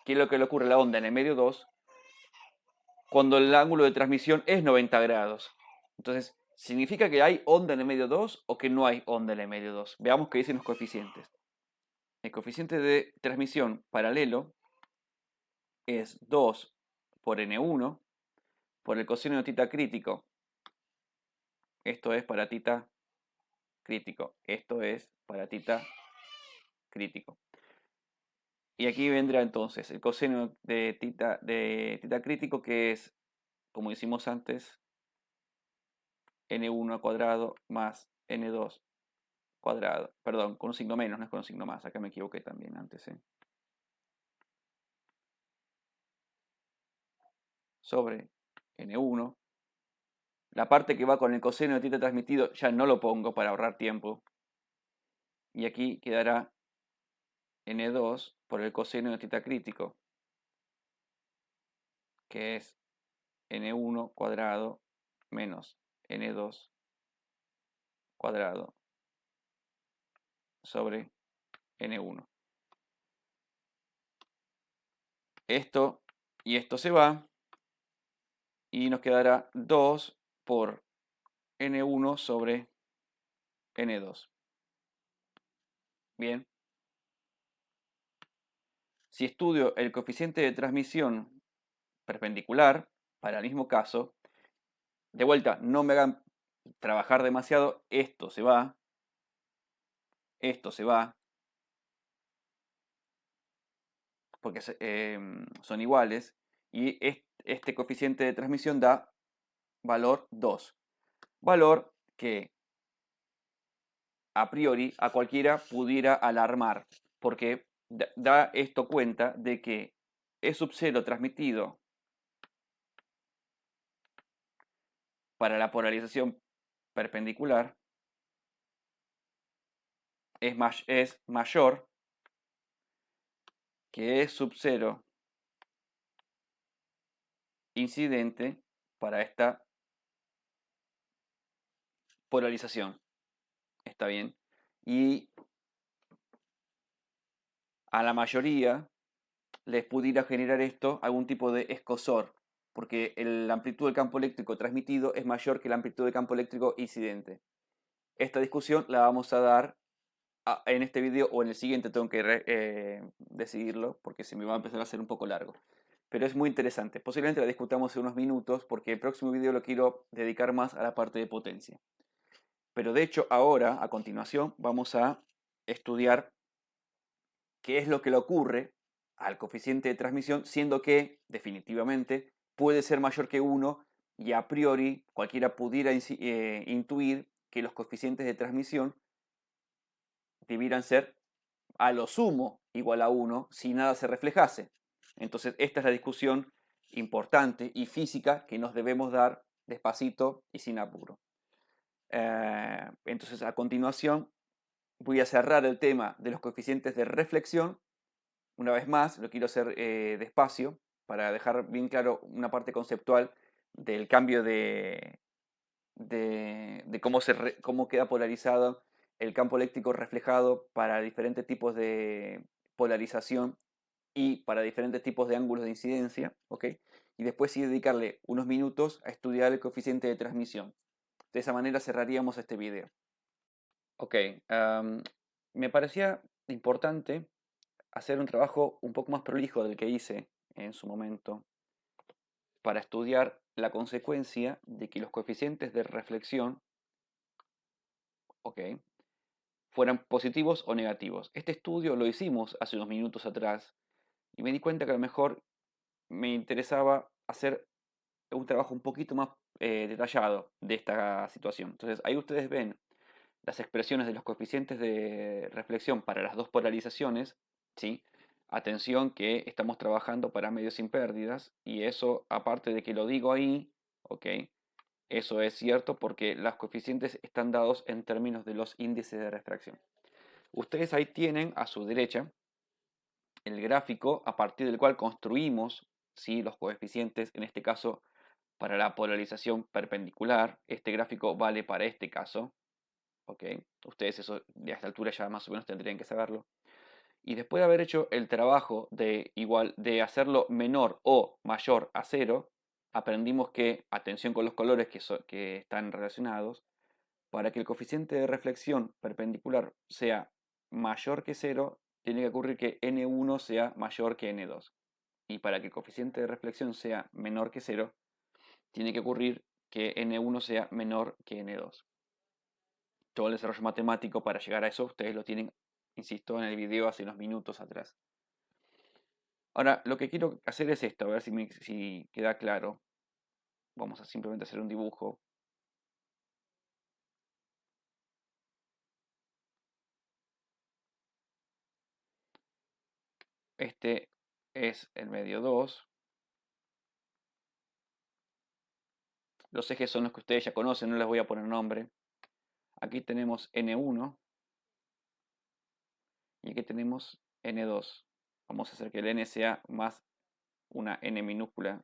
qué es lo que le ocurre a la onda en el medio 2 cuando el ángulo de transmisión es 90 grados. Entonces, ¿significa que hay onda en el medio 2 o que no hay onda en el medio 2? Veamos qué dicen los coeficientes. El coeficiente de transmisión paralelo es 2 por n1 por el coseno de tita crítico. Esto es para tita crítico. Esto es para tita crítico. Y aquí vendrá entonces el coseno de tita crítico, que es, como hicimos antes, n1 al cuadrado más n2 cuadrado. Perdón, con un signo menos, no es con un signo más. Acá me equivoqué también antes. Sobre n1. La parte que va con el coseno de tita transmitido ya no lo pongo para ahorrar tiempo. Y aquí quedará n2 por el coseno de tita crítico, que es n1 cuadrado menos n2 cuadrado sobre n1. Esto y esto se va y nos quedará 2 por n1 sobre n2. Bien. Si estudio el coeficiente de transmisión perpendicular, para el mismo caso, de vuelta, no me hagan trabajar demasiado, esto se va, esto se va, porque son iguales, y este coeficiente de transmisión da valor 2. Valor que a priori a cualquiera pudiera alarmar, porque da esto cuenta de que E sub 0 transmitido para la polarización perpendicular es mayor que E sub 0 incidente para esta polarización. ¿Está bien? Y a la mayoría les pudiera generar esto algún tipo de escozor, porque la amplitud del campo eléctrico transmitido es mayor que la amplitud del campo eléctrico incidente. Esta discusión la vamos a dar en este video o en el siguiente, tengo que decidirlo porque se me va a empezar a hacer un poco largo. Pero es muy interesante. Posiblemente la discutamos en unos minutos porque el próximo video lo quiero dedicar más a la parte de potencia. Pero de hecho ahora, a continuación, vamos a estudiar qué es lo que le ocurre al coeficiente de transmisión, siendo que definitivamente puede ser mayor que 1 y a priori cualquiera pudiera intuir que los coeficientes de transmisión debieran ser a lo sumo igual a 1 si nada se reflejase. Entonces esta es la discusión importante y física que nos debemos dar despacito y sin apuro. Entonces a continuación voy a cerrar el tema de los coeficientes de reflexión. Una vez más, lo quiero hacer despacio para dejar bien claro una parte conceptual del cambio de cómo queda polarizado el campo eléctrico reflejado para diferentes tipos de polarización y para diferentes tipos de ángulos de incidencia, ¿ok? Y después sí dedicarle unos minutos a estudiar el coeficiente de transmisión. De esa manera cerraríamos este video. Ok, me parecía importante hacer un trabajo un poco más prolijo del que hice en su momento para estudiar la consecuencia de que los coeficientes de reflexión, ok, fueran positivos o negativos. Este estudio lo hicimos hace unos minutos atrás y me di cuenta que a lo mejor me interesaba hacer un trabajo un poquito más detallado de esta situación. Entonces ahí ustedes ven las expresiones de los coeficientes de reflexión para las dos polarizaciones, ¿sí? Atención que estamos trabajando para medios sin pérdidas y eso, aparte de que lo digo ahí, ¿ok? Eso es cierto porque los coeficientes están dados en términos de los índices de refracción. Ustedes ahí tienen a su derecha el gráfico a partir del cual construimos, ¿sí? Los coeficientes, en este caso para la polarización perpendicular. Este gráfico vale para este caso, ¿ok? Ustedes eso de a esta altura ya más o menos tendrían que saberlo. Y después de haber hecho el trabajo de hacerlo menor o mayor a 0, aprendimos que, atención con los colores que están relacionados, para que el coeficiente de reflexión perpendicular sea mayor que 0, tiene que ocurrir que n1 sea mayor que n2. Y para que el coeficiente de reflexión sea menor que 0, tiene que ocurrir que n1 sea menor que n2. Todo el desarrollo matemático para llegar a eso, ustedes lo tienen, insisto, en el video hace unos minutos atrás. Ahora, lo que quiero hacer es esto, a ver si queda claro. Vamos a simplemente hacer un dibujo. Este es el medio 2. Los ejes son los que ustedes ya conocen, no les voy a poner nombre. Aquí tenemos N1 y aquí tenemos N2. Vamos a hacer que el N sea más una N minúscula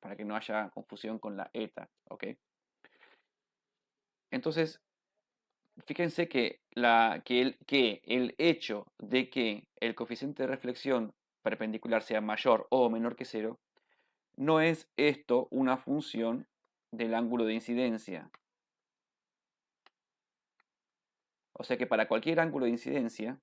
para que no haya confusión con la eta, ¿ok? Entonces, fíjense que el hecho de que el coeficiente de reflexión perpendicular sea mayor o menor que 0, no es esto una función del ángulo de incidencia. O sea que para cualquier ángulo de incidencia,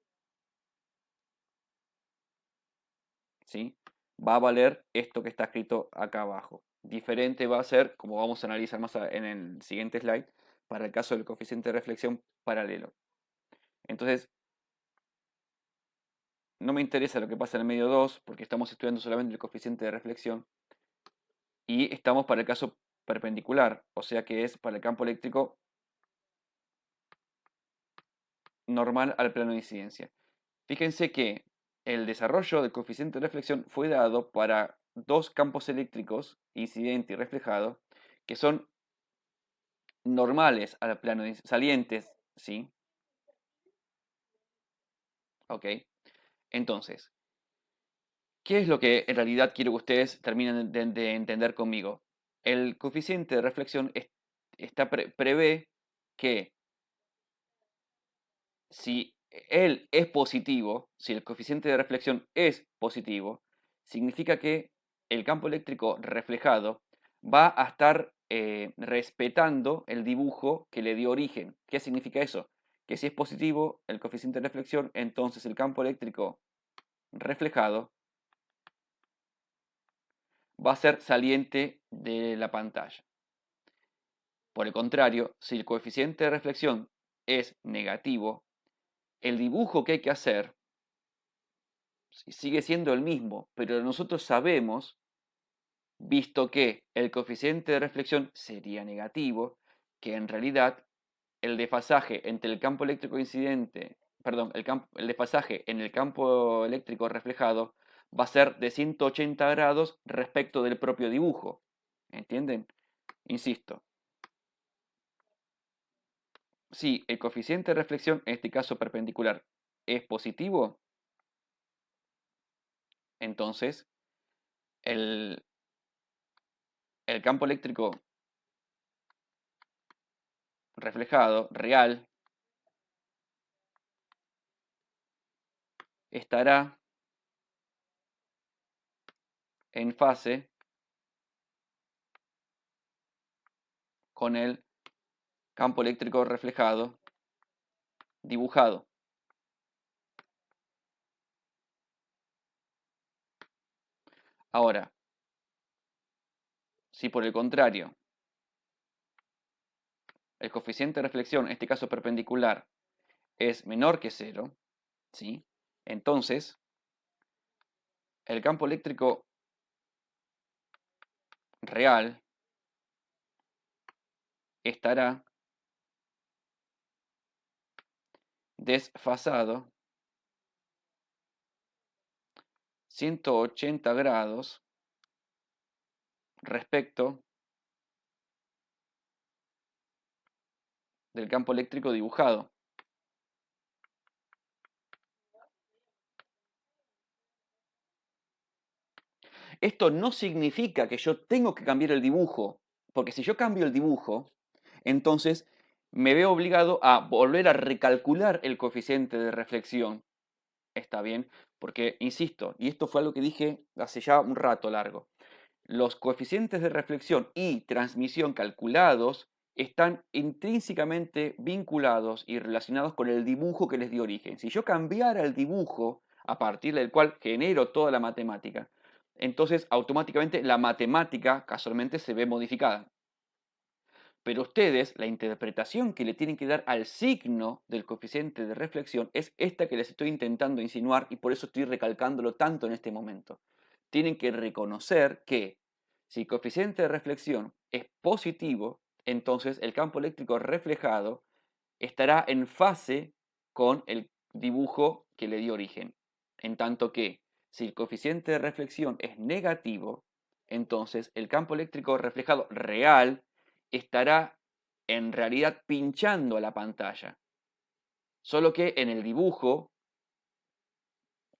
¿sí? Va a valer esto que está escrito acá abajo. Diferente va a ser, como vamos a analizar más en el siguiente slide, para el caso del coeficiente de reflexión paralelo. Entonces, no me interesa lo que pasa en el medio 2, porque estamos estudiando solamente el coeficiente de reflexión, y estamos para el caso perpendicular, o sea que es para el campo eléctrico normal al plano de incidencia. Fíjense que el desarrollo del coeficiente de reflexión fue dado para dos campos eléctricos, incidente y reflejado, que son normales al plano de salientes, ¿sí? Ok. Entonces, ¿qué es lo que en realidad quiero que ustedes terminen de entender conmigo? El coeficiente de reflexión prevé que si él es positivo, si el coeficiente de reflexión es positivo, significa que el campo eléctrico reflejado va a estar respetando el dibujo que le dio origen. ¿Qué significa eso? Que si es positivo el coeficiente de reflexión, entonces el campo eléctrico reflejado va a ser saliente de la pantalla. Por el contrario, si el coeficiente de reflexión es negativo, el dibujo que hay que hacer sigue siendo el mismo, pero nosotros sabemos, visto que el coeficiente de reflexión sería negativo, que en realidad el desfasaje entre el campo eléctrico incidente, perdón, el desfasaje en el campo eléctrico reflejado va a ser de 180 grados respecto del propio dibujo. ¿Entienden? Insisto, si el coeficiente de reflexión, en este caso perpendicular, es positivo, entonces el, el campo eléctrico reflejado, real, estará en fase con el campo eléctrico reflejado dibujado. Ahora, si por el contrario el coeficiente de reflexión, en este caso perpendicular, es menor que 0, ¿sí? Entonces el campo eléctrico real estará desfasado 180 grados respecto del campo eléctrico dibujado. Esto no significa que yo tengo que cambiar el dibujo, porque si yo cambio el dibujo, entonces me veo obligado a volver a recalcular el coeficiente de reflexión. ¿Está bien? Porque, insisto, y esto fue algo que dije hace ya un rato largo, los coeficientes de reflexión y transmisión calculados están intrínsecamente vinculados y relacionados con el dibujo que les dio origen. Si yo cambiara el dibujo a partir del cual genero toda la matemática, entonces automáticamente la matemática casualmente se ve modificada. Pero ustedes, la interpretación que le tienen que dar al signo del coeficiente de reflexión es esta que les estoy intentando insinuar y por eso estoy recalcándolo tanto en este momento. Tienen que reconocer que si el coeficiente de reflexión es positivo, entonces el campo eléctrico reflejado estará en fase con el dibujo que le dio origen. En tanto que si el coeficiente de reflexión es negativo, entonces el campo eléctrico reflejado real estará en realidad pinchando a la pantalla. Solo que en el dibujo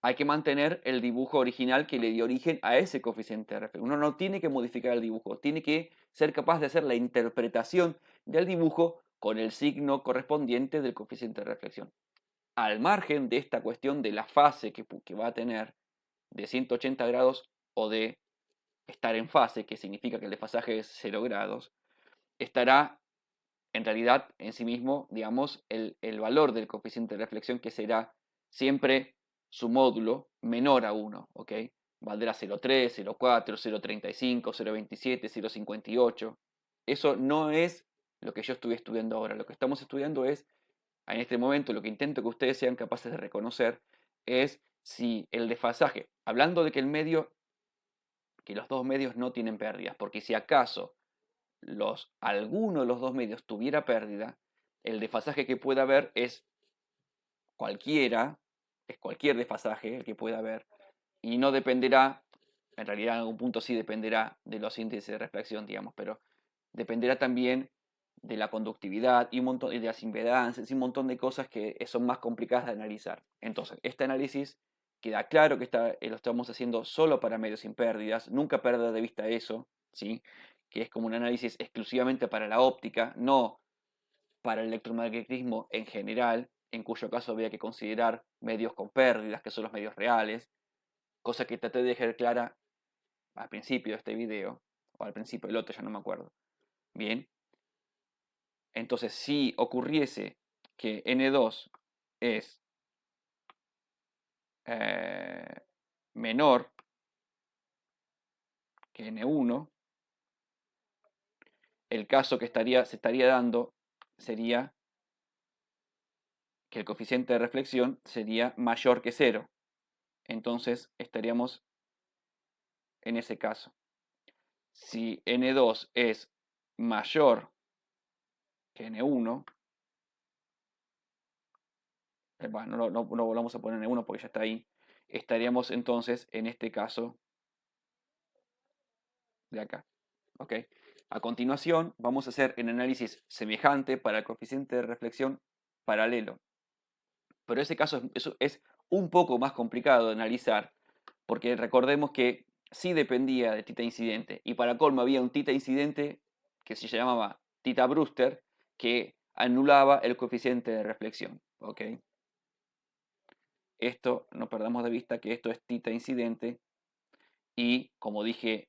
hay que mantener el dibujo original que le dio origen a ese coeficiente de reflexión. Uno no tiene que modificar el dibujo, tiene que ser capaz de hacer la interpretación del dibujo con el signo correspondiente del coeficiente de reflexión. Al margen de esta cuestión de la fase que va a tener de 180 grados o de estar en fase, que significa que el desfasaje es 0 grados, estará en realidad en sí mismo, digamos, el valor del coeficiente de reflexión que será siempre su módulo menor a 1, ¿ok? Valdrá 0,3, 0,4, 0,35, 0,27, 0,58. Eso no es lo que yo estoy estudiando ahora. Lo que estamos estudiando es, en este momento, lo que intento que ustedes sean capaces de reconocer es si el desfasaje, hablando de que el medio, que los dos medios no tienen pérdidas, porque si acaso alguno de los dos medios tuviera pérdida, el desfasaje que pueda haber cualquiera, es cualquier desfasaje el que pueda haber, y no dependerá, en realidad en algún punto sí dependerá de los índices de reflexión, digamos, pero dependerá también de la conductividad y un montón de las impedancias y un montón de cosas que son más complicadas de analizar. Entonces, este análisis queda claro que lo estamos haciendo solo para medios sin pérdidas, nunca perder de vista eso, ¿sí? Que es como un análisis exclusivamente para la óptica, no para el electromagnetismo en general, en cuyo caso habría que considerar medios con pérdidas, que son los medios reales, cosa que traté de dejar clara al principio de este video, o al principio del otro, ya no me acuerdo. Bien, entonces si ocurriese que N2 es menor que N1, el caso que se estaría dando sería que el coeficiente de reflexión sería mayor que 0. Entonces estaríamos en ese caso. Si N2 es mayor que N1, bueno, no volvamos a poner N1 porque ya está ahí, estaríamos entonces en este caso de acá. ¿Ok? A continuación vamos a hacer un análisis semejante para el coeficiente de reflexión paralelo. Pero ese caso es un poco más complicado de analizar porque recordemos que sí dependía de tita incidente y para colmo había un tita incidente que se llamaba tita Brewster que anulaba el coeficiente de reflexión. ¿Ok? Esto, no perdamos de vista que esto es tita incidente y como dije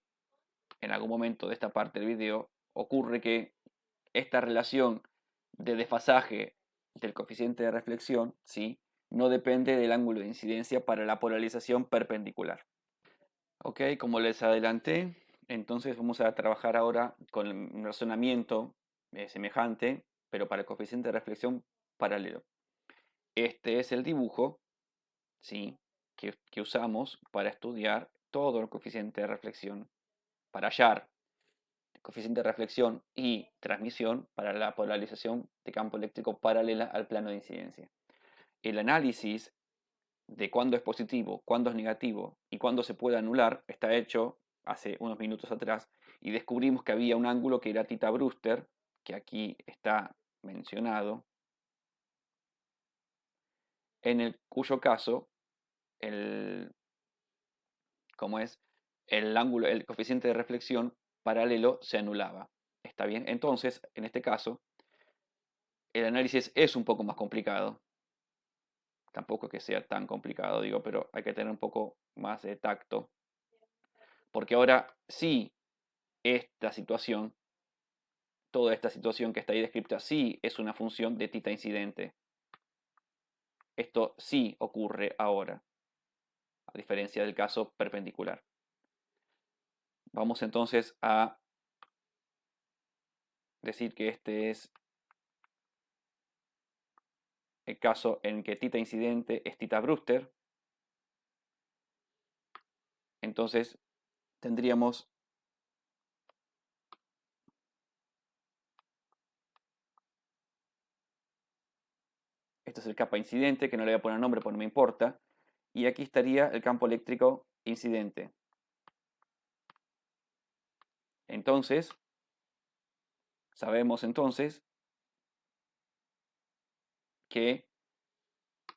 en algún momento de esta parte del video, ocurre que esta relación de desfasaje del coeficiente de reflexión, ¿sí?, no depende del ángulo de incidencia para la polarización perpendicular. Ok, como les adelanté, entonces vamos a trabajar ahora con un razonamiento semejante, pero para el coeficiente de reflexión paralelo. Este es el dibujo, ¿sí?, que usamos para estudiar todo el coeficiente de reflexión, para hallar coeficiente de reflexión y transmisión para la polarización de campo eléctrico paralela al plano de incidencia. El análisis de cuándo es positivo, cuándo es negativo y cuándo se puede anular está hecho hace unos minutos atrás y descubrimos que había un ángulo que era tita Brewster, que aquí está mencionado, en el cuyo caso el, como es, el ángulo, el coeficiente de reflexión paralelo se anulaba. ¿Está bien? Entonces, en este caso, el análisis es un poco más complicado. Tampoco es que sea tan complicado, digo, pero hay que tener un poco más de tacto. Porque ahora sí, esta situación, toda esta situación que está ahí descrita, sí es una función de tita incidente. Esto sí ocurre ahora, a diferencia del caso perpendicular. Vamos entonces a decir que este es el caso en que tita incidente es tita Brewster. Entonces tendríamos esto es el capa incidente, que no le voy a poner nombre porque no me importa. Y aquí estaría el campo eléctrico incidente. Entonces, sabemos entonces que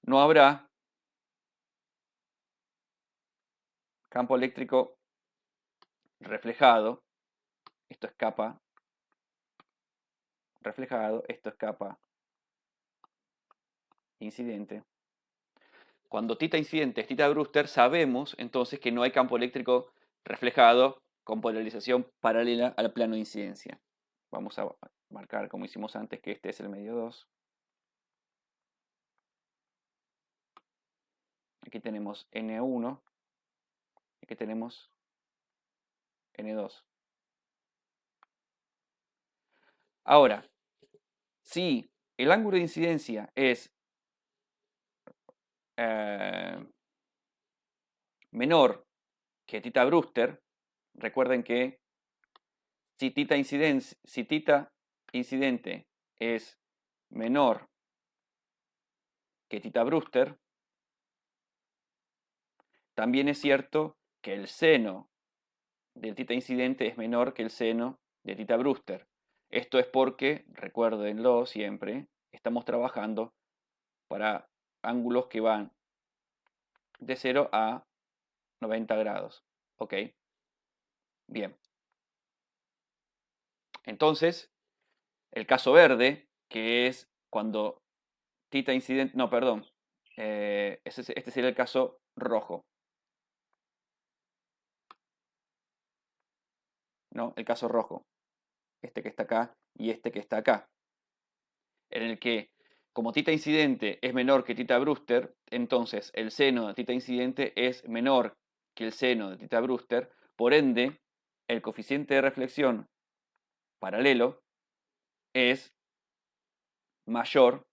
no habrá campo eléctrico reflejado. Esto es capa reflejado, esto es capa incidente. Cuando tita incidente es tita Brewster, sabemos entonces que no hay campo eléctrico reflejado con polarización paralela al plano de incidencia. Vamos a marcar, como hicimos antes, que este es el medio 2. Aquí tenemos N1, aquí tenemos N2. Ahora, si el ángulo de incidencia es menor que θ Brewster, recuerden que si θ incidente es menor que θ Brewster, también es cierto que el seno del θ incidente es menor que el seno de θ Brewster. Esto es porque, recuérdenlo siempre, estamos trabajando para ángulos que van de 0 a 90 grados. ¿Ok? Bien. Entonces, el caso verde, que es cuando θ incidente, no, perdón, este sería el caso rojo, ¿no? El caso rojo, este que está acá y este que está acá, en el que como θ incidente es menor que θ Brewster, entonces el seno de θ incidente es menor que el seno de θ Brewster, por ende, el coeficiente de reflexión paralelo es mayor.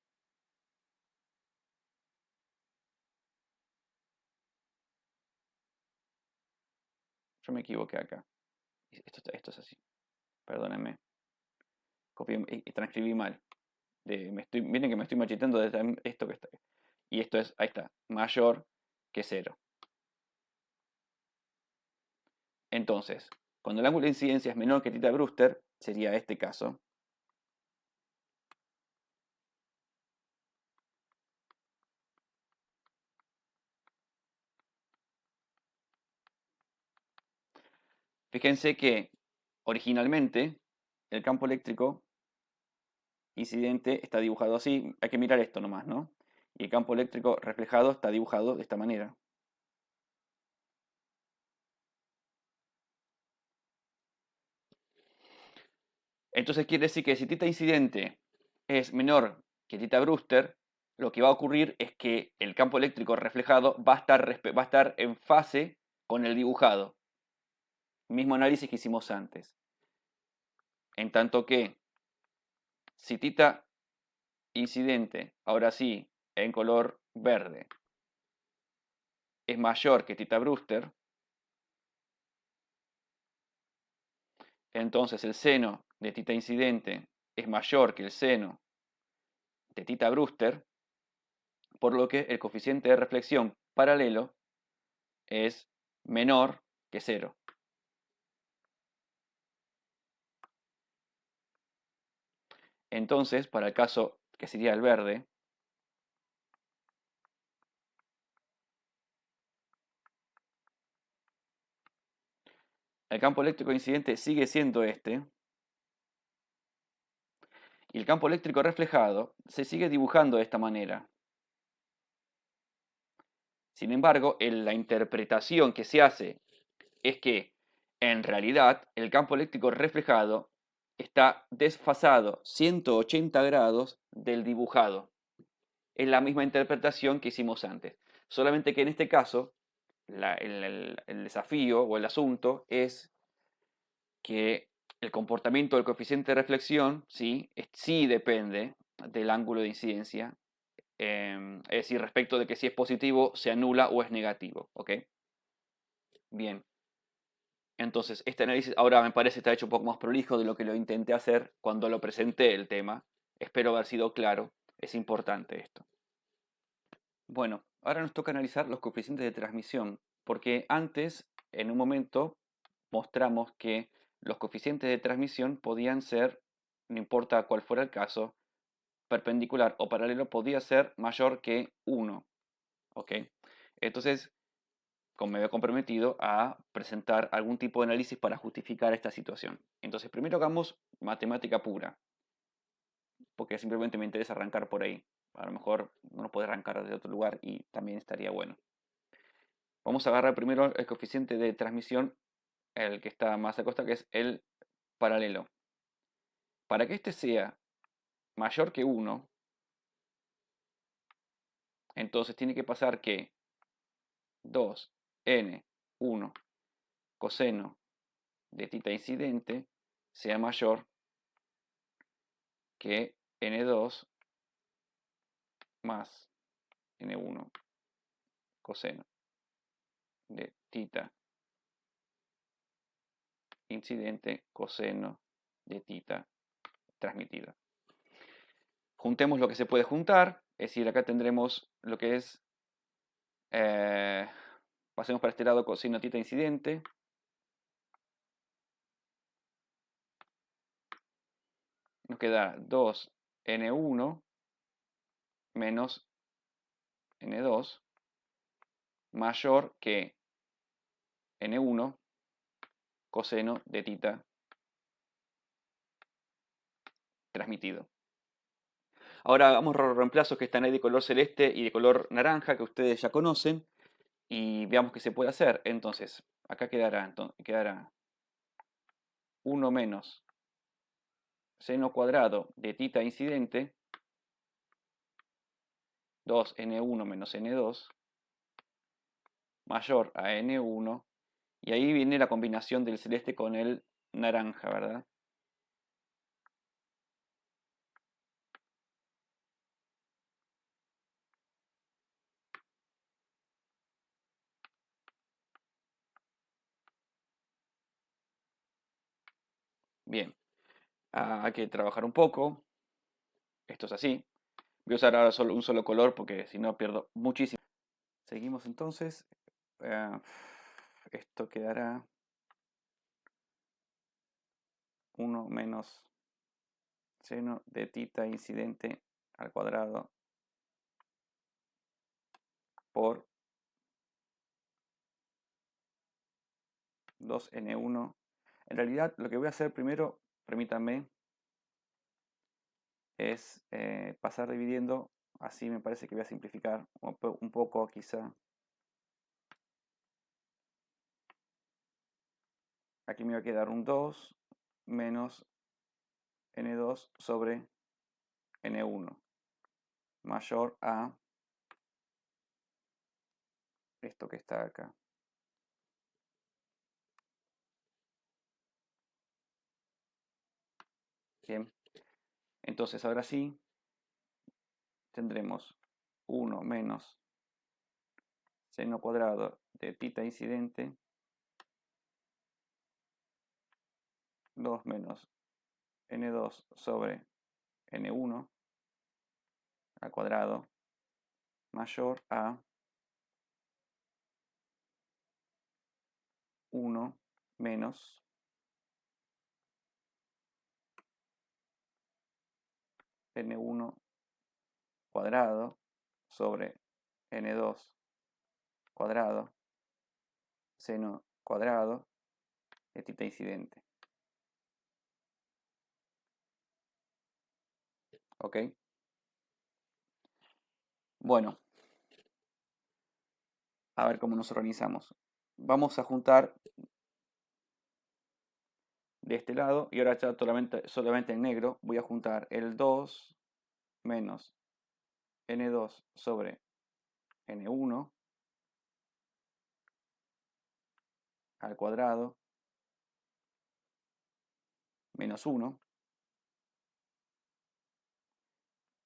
Yo me equivoqué acá. Esto es así. Perdónenme. Copié y transcribí mal. Miren que me estoy macheteando desde esto que está. Y esto es, ahí está, mayor que 0. Entonces, cuando el ángulo de incidencia es menor que θ Brewster, sería este caso. Fíjense que originalmente el campo eléctrico incidente está dibujado así. Hay que mirar esto nomás, ¿no? Y el campo eléctrico reflejado está dibujado de esta manera. Entonces quiere decir que si θ incidente es menor que θ Brewster, lo que va a ocurrir es que el campo eléctrico reflejado va a estar en fase con el dibujado. Mismo análisis que hicimos antes. En tanto que si θ incidente, ahora sí, en color verde, es mayor que θ Brewster, entonces el seno de θ incidente es mayor que el seno de θ Brewster, por lo que el coeficiente de reflexión paralelo es menor que 0. Entonces, para el caso que sería el verde, el campo eléctrico incidente sigue siendo este, y el campo eléctrico reflejado se sigue dibujando de esta manera. Sin embargo, la interpretación que se hace es que, en realidad, el campo eléctrico reflejado está desfasado 180 grados del dibujado. Es la misma interpretación que hicimos antes. Solamente que en este caso, el desafío o el asunto es que el comportamiento del coeficiente de reflexión sí depende del ángulo de incidencia, es decir, respecto de que si es positivo se anula o es negativo. ¿Ok? Bien. Entonces, este análisis ahora me parece está hecho un poco más prolijo de lo que lo intenté hacer cuando lo presenté el tema. Espero haber sido claro. Es importante esto. Bueno, ahora nos toca analizar los coeficientes de transmisión, porque antes, en un momento, mostramos que los coeficientes de transmisión podían ser, no importa cuál fuera el caso, perpendicular o paralelo, podía ser mayor que 1. ¿Ok? Entonces, como me había comprometido a presentar algún tipo de análisis para justificar esta situación. Entonces, primero hagamos matemática pura, porque simplemente me interesa arrancar por ahí. A lo mejor uno puede arrancar desde otro lugar y también estaría bueno. Vamos a agarrar primero el coeficiente de transmisión, el que está más a costa, que es el paralelo. Para que este sea mayor que 1, entonces tiene que pasar que 2n1 coseno de θ incidente sea mayor que n2 más n1 coseno de tita incidente coseno de tita transmitida. Juntemos lo que se puede juntar, es decir, acá tendremos lo que es, pasemos para este lado coseno tita incidente, nos queda 2n1 menos n2 mayor que n1 coseno de tita transmitido. Ahora hagamos los reemplazos que están ahí de color celeste y de color naranja que ustedes ya conocen y veamos qué se puede hacer. Entonces, acá quedará 1 menos seno cuadrado de tita incidente 2n1 menos n2 mayor a n1 y ahí viene la combinación del celeste con el naranja, ¿verdad? Bien, hay que trabajar un poco. Esto es así. Voy a usar ahora solo un solo color porque si no pierdo muchísimo. Seguimos entonces. Esto quedará 1 menos seno de tita incidente al cuadrado por 2n1. En realidad lo que voy a hacer primero, permítanme, es pasar dividiendo. Así me parece que voy a simplificar un poco quizá. Aquí me va a quedar un 2 menos n2 sobre n1 mayor a esto que está acá. Bien, entonces ahora sí tendremos 1 menos seno cuadrado de tita incidente 2 menos n2 sobre n1 al cuadrado mayor a 1 menos n1 cuadrado sobre n2 cuadrado seno cuadrado de tita incidente. ¿Ok? Bueno, a ver cómo nos organizamos. Vamos a juntar de este lado y ahora ya solamente en negro voy a juntar el 2 menos n2 sobre n1 al cuadrado menos 1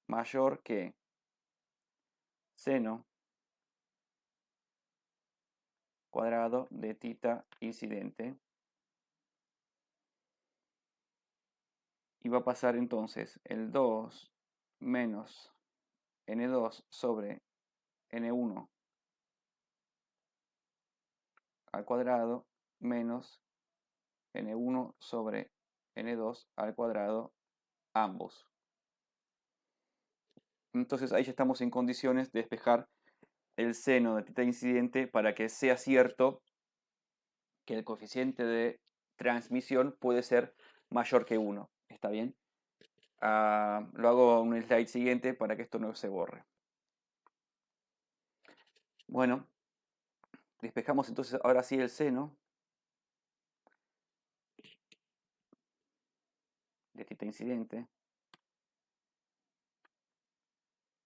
mayor que seno cuadrado de tita incidente. Y va a pasar entonces el 2 menos n2 sobre n1 al cuadrado menos n1 sobre n2 al cuadrado ambos. Entonces ahí ya estamos en condiciones de despejar el seno de tita incidente para que sea cierto que el coeficiente de transmisión puede ser mayor que 1. ¿Está bien? Lo hago en un slide siguiente para que esto no se borre. Bueno, despejamos entonces ahora sí el seno de tita incidente.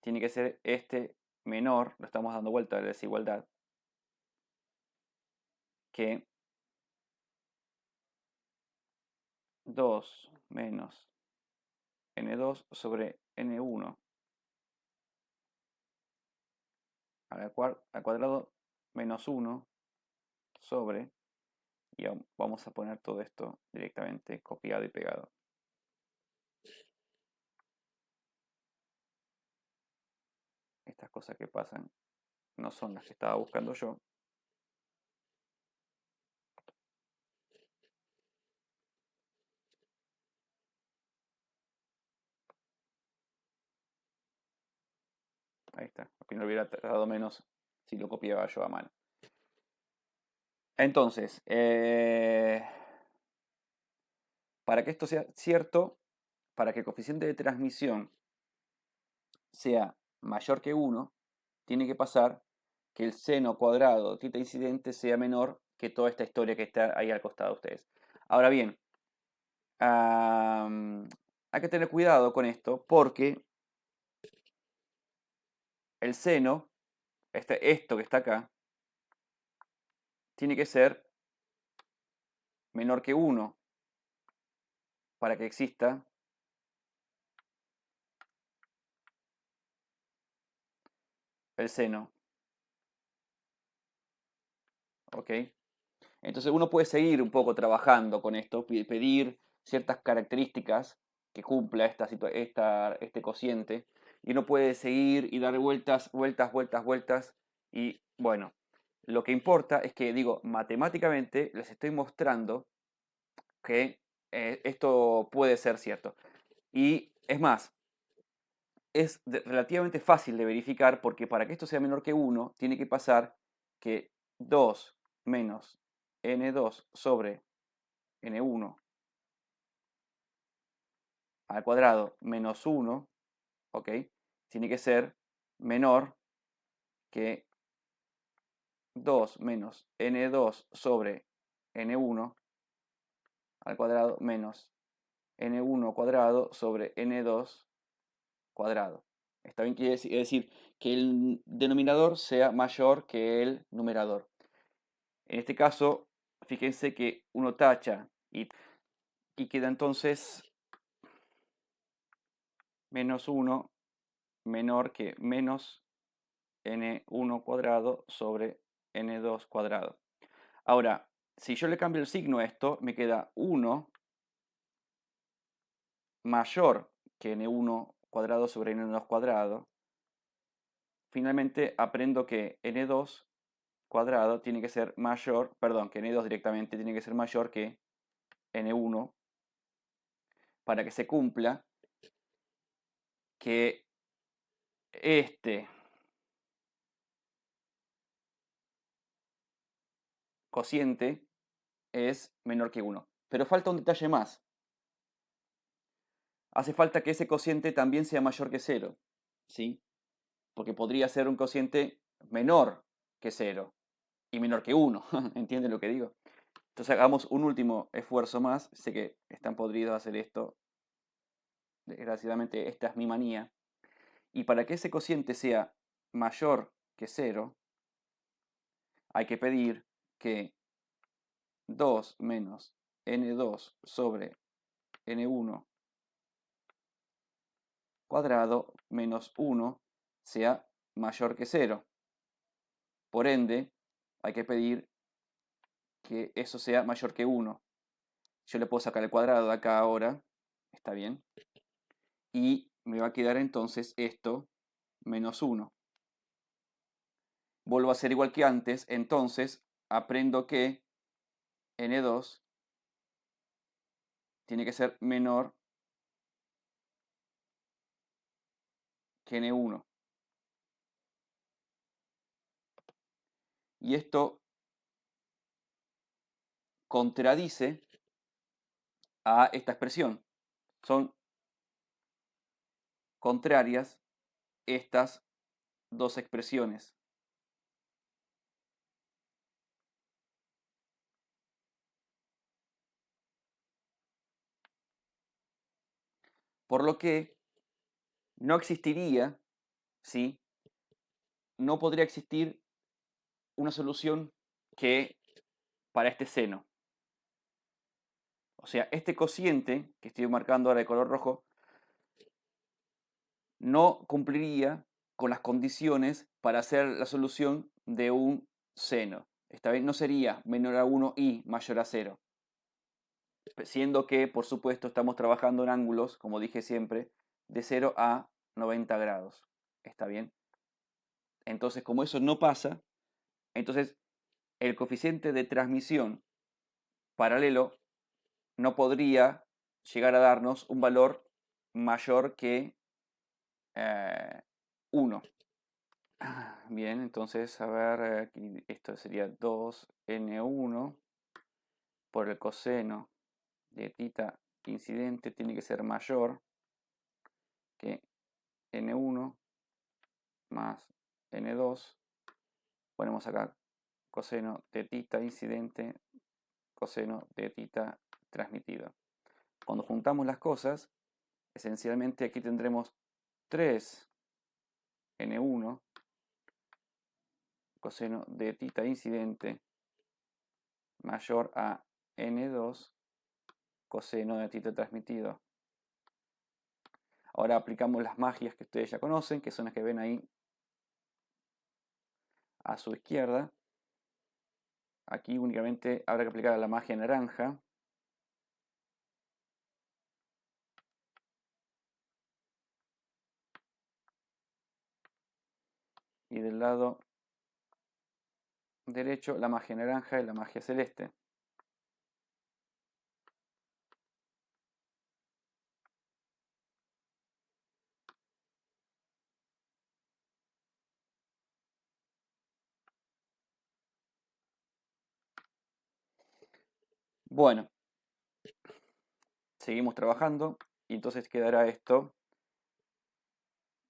Tiene que ser este menor, lo estamos dando vuelta a la desigualdad, que 2 menos n2 sobre n1 al cuadrado menos 1 sobre, y vamos a poner todo esto directamente copiado y pegado. Estas cosas que pasan no son las que estaba buscando yo. Ahí está. Porque no hubiera tardado menos si lo copiaba yo a mano. Entonces, para que esto sea cierto, para que el coeficiente de transmisión sea mayor que 1, tiene que pasar que el seno cuadrado θ incidente sea menor que toda esta historia que está ahí al costado de ustedes. Ahora bien, hay que tener cuidado con esto porque el seno, esto que está acá, tiene que ser menor que 1 para que exista el seno. ¿Ok? Entonces uno puede seguir un poco trabajando con esto, pedir ciertas características que cumpla este cociente, y uno puede seguir y dar vueltas, vueltas, vueltas, vueltas, y bueno, lo que importa es que, digo, matemáticamente les estoy mostrando que esto puede ser cierto. Y es más, es relativamente fácil de verificar porque para que esto sea menor que 1, tiene que pasar que 2 menos n2 sobre n1 al cuadrado menos 1, ¿ok? Tiene que ser menor que 2 menos n2 sobre n1 al cuadrado menos n1 cuadrado sobre n2 cuadrado. ¿Está bien? Quiere decir que el denominador sea mayor que el numerador. En este caso, fíjense que uno tacha y queda entonces menos 1 menor que menos n1 cuadrado sobre n2 cuadrado. Ahora, si yo le cambio el signo a esto, me queda 1 mayor que n1 cuadrado sobre n2 cuadrado. Finalmente aprendo que n2 cuadrado tiene que ser mayor, perdón, que n2 directamente tiene que ser mayor que n1 para que se cumpla que este cociente es menor que 1. Pero falta un detalle más. Hace falta que ese cociente también sea mayor que 0, ¿sí? Porque podría ser un cociente menor que 0 y menor que 1. ¿Entienden lo que digo? Entonces hagamos un último esfuerzo más. Sé que están podridos a hacer esto. Desgraciadamente esta es mi manía. Y para que ese cociente sea mayor que 0, hay que pedir que 2 menos n2 sobre n1 cuadrado menos 1 sea mayor que 0. Por ende, hay que pedir que eso sea mayor que 1. Yo le puedo sacar el cuadrado de acá ahora, está bien, y me va a quedar entonces esto menos 1. Vuelvo a hacer igual que antes, entonces aprendo que n2 tiene que ser menor que n1. Y esto contradice a esta expresión. Son contrarias estas dos expresiones. Por lo que no existiría, ¿sí? No podría existir una solución que para este seno. O sea, este cociente que estoy marcando ahora de color rojo no cumpliría con las condiciones para hacer la solución de un seno. ¿Está bien? No sería menor a 1 y mayor a 0. Siendo que, por supuesto, estamos trabajando en ángulos, como dije siempre, de 0 a 90 grados. ¿Está bien? Entonces, como eso no pasa, entonces el coeficiente de transmisión paralelo no podría llegar a darnos un valor mayor que 1. Bien, entonces, a ver, aquí esto sería 2n1 por el coseno de θ incidente tiene que ser mayor que n1 más n2. Ponemos acá coseno de θ incidente, coseno de θ transmitido. Cuando juntamos las cosas, esencialmente aquí tendremos 3n1 coseno de θ incidente mayor a n2 coseno de θ transmitido. Ahora aplicamos las magias que ustedes ya conocen, que son las que ven ahí a su izquierda. Aquí únicamente habrá que aplicar la magia naranja. Y del lado derecho la magia naranja y la magia celeste. Bueno, seguimos trabajando y entonces quedará esto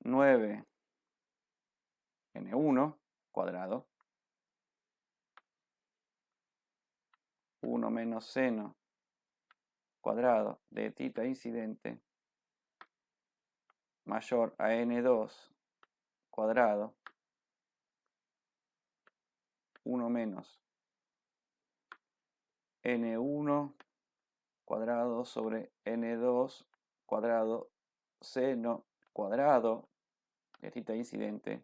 9n1 cuadrado 1 menos seno cuadrado de θ incidente mayor a n2 cuadrado 1 menos n1 cuadrado sobre n2 cuadrado seno cuadrado de θ incidente.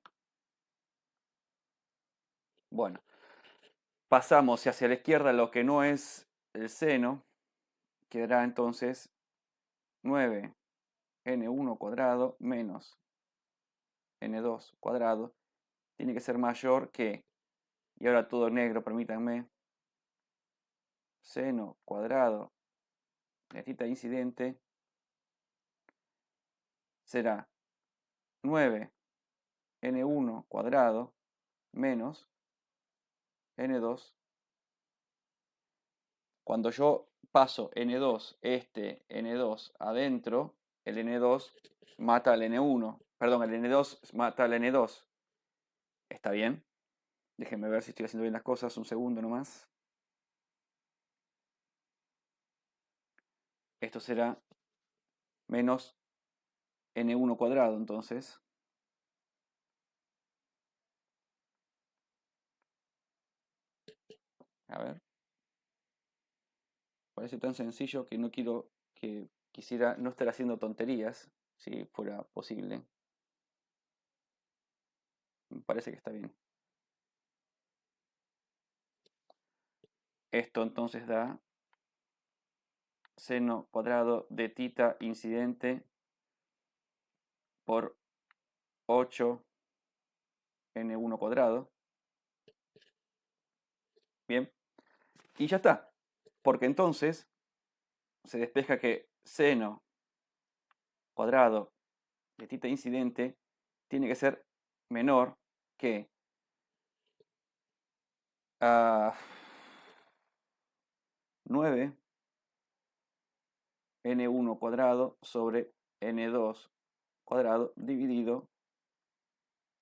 Bueno, pasamos hacia la izquierda lo que no es el seno, quedará entonces 9n1 cuadrado menos n2 cuadrado, tiene que ser mayor que, y ahora todo negro, permítanme, seno cuadrado de θ incidente será 9n1 cuadrado menos n2. Cuando yo paso n2, n2 adentro, el n2 mata al n1. Perdón, el n2 mata al n2. ¿Está bien? Déjenme ver si estoy haciendo bien las cosas. Un segundo nomás. Esto será menos n1 cuadrado, entonces. A ver. Parece tan sencillo que no quiero que quisiera no estar haciendo tonterías, si fuera posible. Me parece que está bien. Esto entonces da seno cuadrado de θ incidente por 8n1 cuadrado. Bien. Y ya está. Porque entonces se despeja que seno cuadrado de θ incidente tiene que ser menor que 9n1 cuadrado sobre n2 cuadrado dividido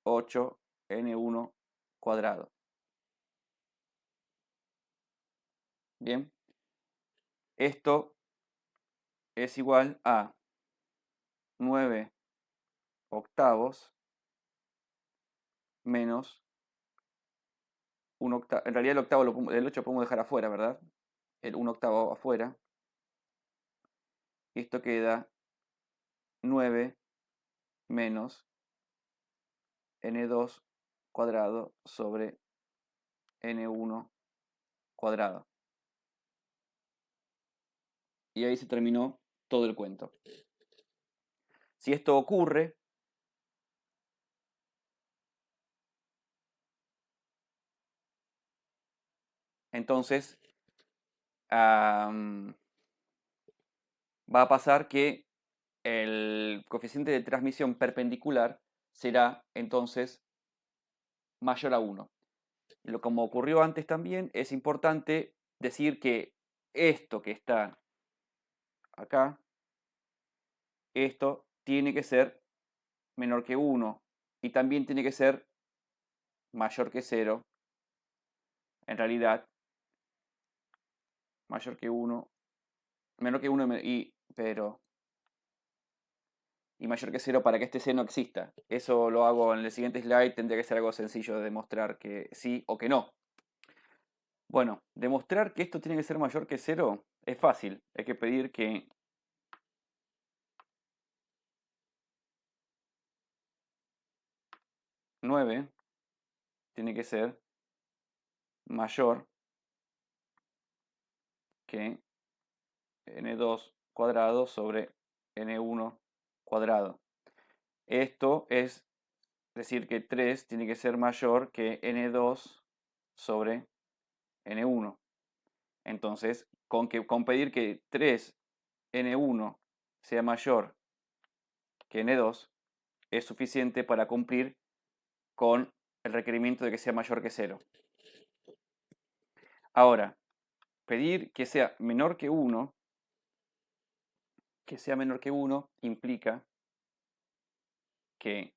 8n1 cuadrado. Bien, esto es igual a 9 octavos menos 1 octavo. En realidad el octavo del 8 podemos dejar afuera, ¿verdad? El 1 octavo afuera. Esto queda 9 menos n2 cuadrado sobre n1 cuadrado. Y ahí se terminó todo el cuento. Si esto ocurre, entonces va a pasar que el coeficiente de transmisión perpendicular será entonces mayor a 1. Como ocurrió antes también, es importante decir que esto que está acá, esto tiene que ser menor que 1 y también tiene que ser mayor que 0. En realidad, mayor que 1, menor que 1 y mayor que 0 para que este seno exista. Eso lo hago en el siguiente slide, tendría que ser algo sencillo de demostrar que sí o que no. Bueno, demostrar que esto tiene que ser mayor que 0 es fácil. Hay que pedir que nueve tiene que ser mayor que n2 cuadrado sobre n1 cuadrado. Esto es decir que 3 tiene que ser mayor que n2 sobre n1. Entonces, con pedir que 3n1 sea mayor que n2 es suficiente para cumplir con el requerimiento de que sea mayor que 0. Ahora, pedir que sea menor que 1, implica que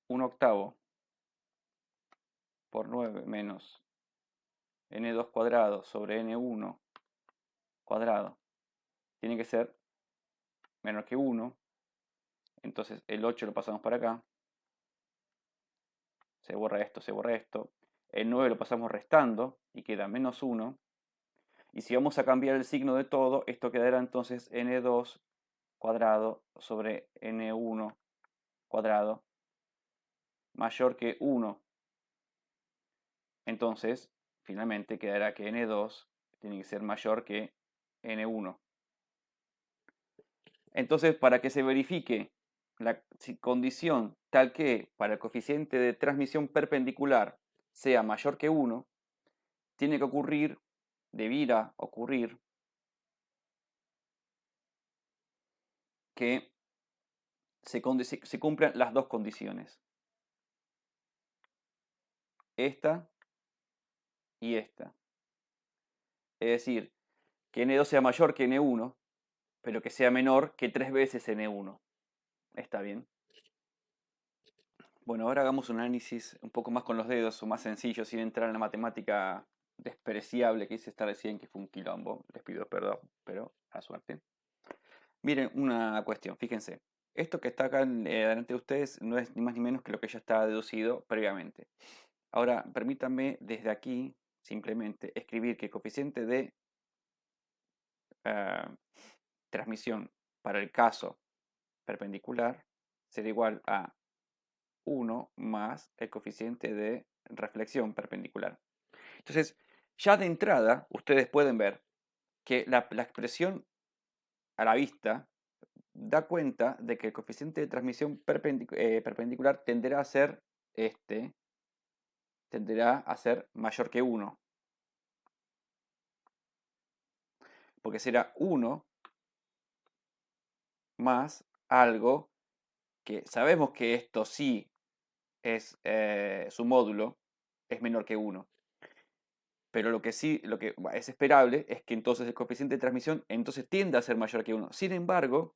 1/8 por 9 menos n2 cuadrado sobre n1 cuadrado tiene que ser menor que 1. Entonces el 8 lo pasamos para acá. Se borra esto, se borra esto. El 9 lo pasamos restando y queda menos 1. Y si vamos a cambiar el signo de todo, esto quedará entonces n2 cuadrado sobre n1 cuadrado mayor que 1. Entonces, finalmente quedará que n2 tiene que ser mayor que n1. Entonces, para que se verifique la condición tal que para el coeficiente de transmisión perpendicular sea mayor que 1, tiene que ocurrir, debiera ocurrir, que se cumplan las dos condiciones. Esta y esta. Es decir, que n2 sea mayor que n1, pero que sea menor que 3 veces n1. ¿Está bien? Bueno, ahora hagamos un análisis un poco más con los dedos o más sencillo, sin entrar en la matemática despreciable que hice esta recién, que fue un quilombo. Les pido perdón, pero a suerte. Miren, una cuestión, fíjense. Esto que está acá delante de ustedes no es ni más ni menos que lo que ya está deducido previamente. Ahora, permítanme desde aquí simplemente escribir que el coeficiente de transmisión para el caso perpendicular será igual a 1 más el coeficiente de reflexión perpendicular. Entonces, ya de entrada, ustedes pueden ver que la expresión a la vista da cuenta de que el coeficiente de transmisión perpendicular tenderá a ser mayor que 1. Porque será 1 más algo que sabemos que esto sí es su módulo, es menor que 1. Pero lo que es esperable es que entonces el coeficiente de transmisión entonces tienda a ser mayor que 1. Sin embargo,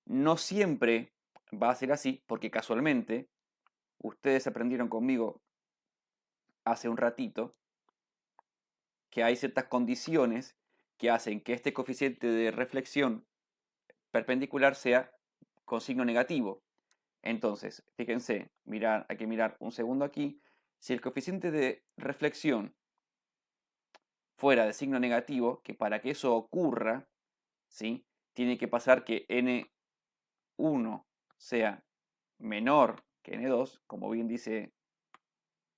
no siempre va a ser así, porque casualmente ustedes aprendieron conmigo hace un ratito que hay ciertas condiciones que hacen que este coeficiente de reflexión perpendicular sea con signo negativo. Entonces, fíjense, hay que mirar un segundo aquí. Si el coeficiente de reflexión fuera de signo negativo, que para que eso ocurra, ¿sí?, tiene que pasar que n1 sea menor que n2, como bien dice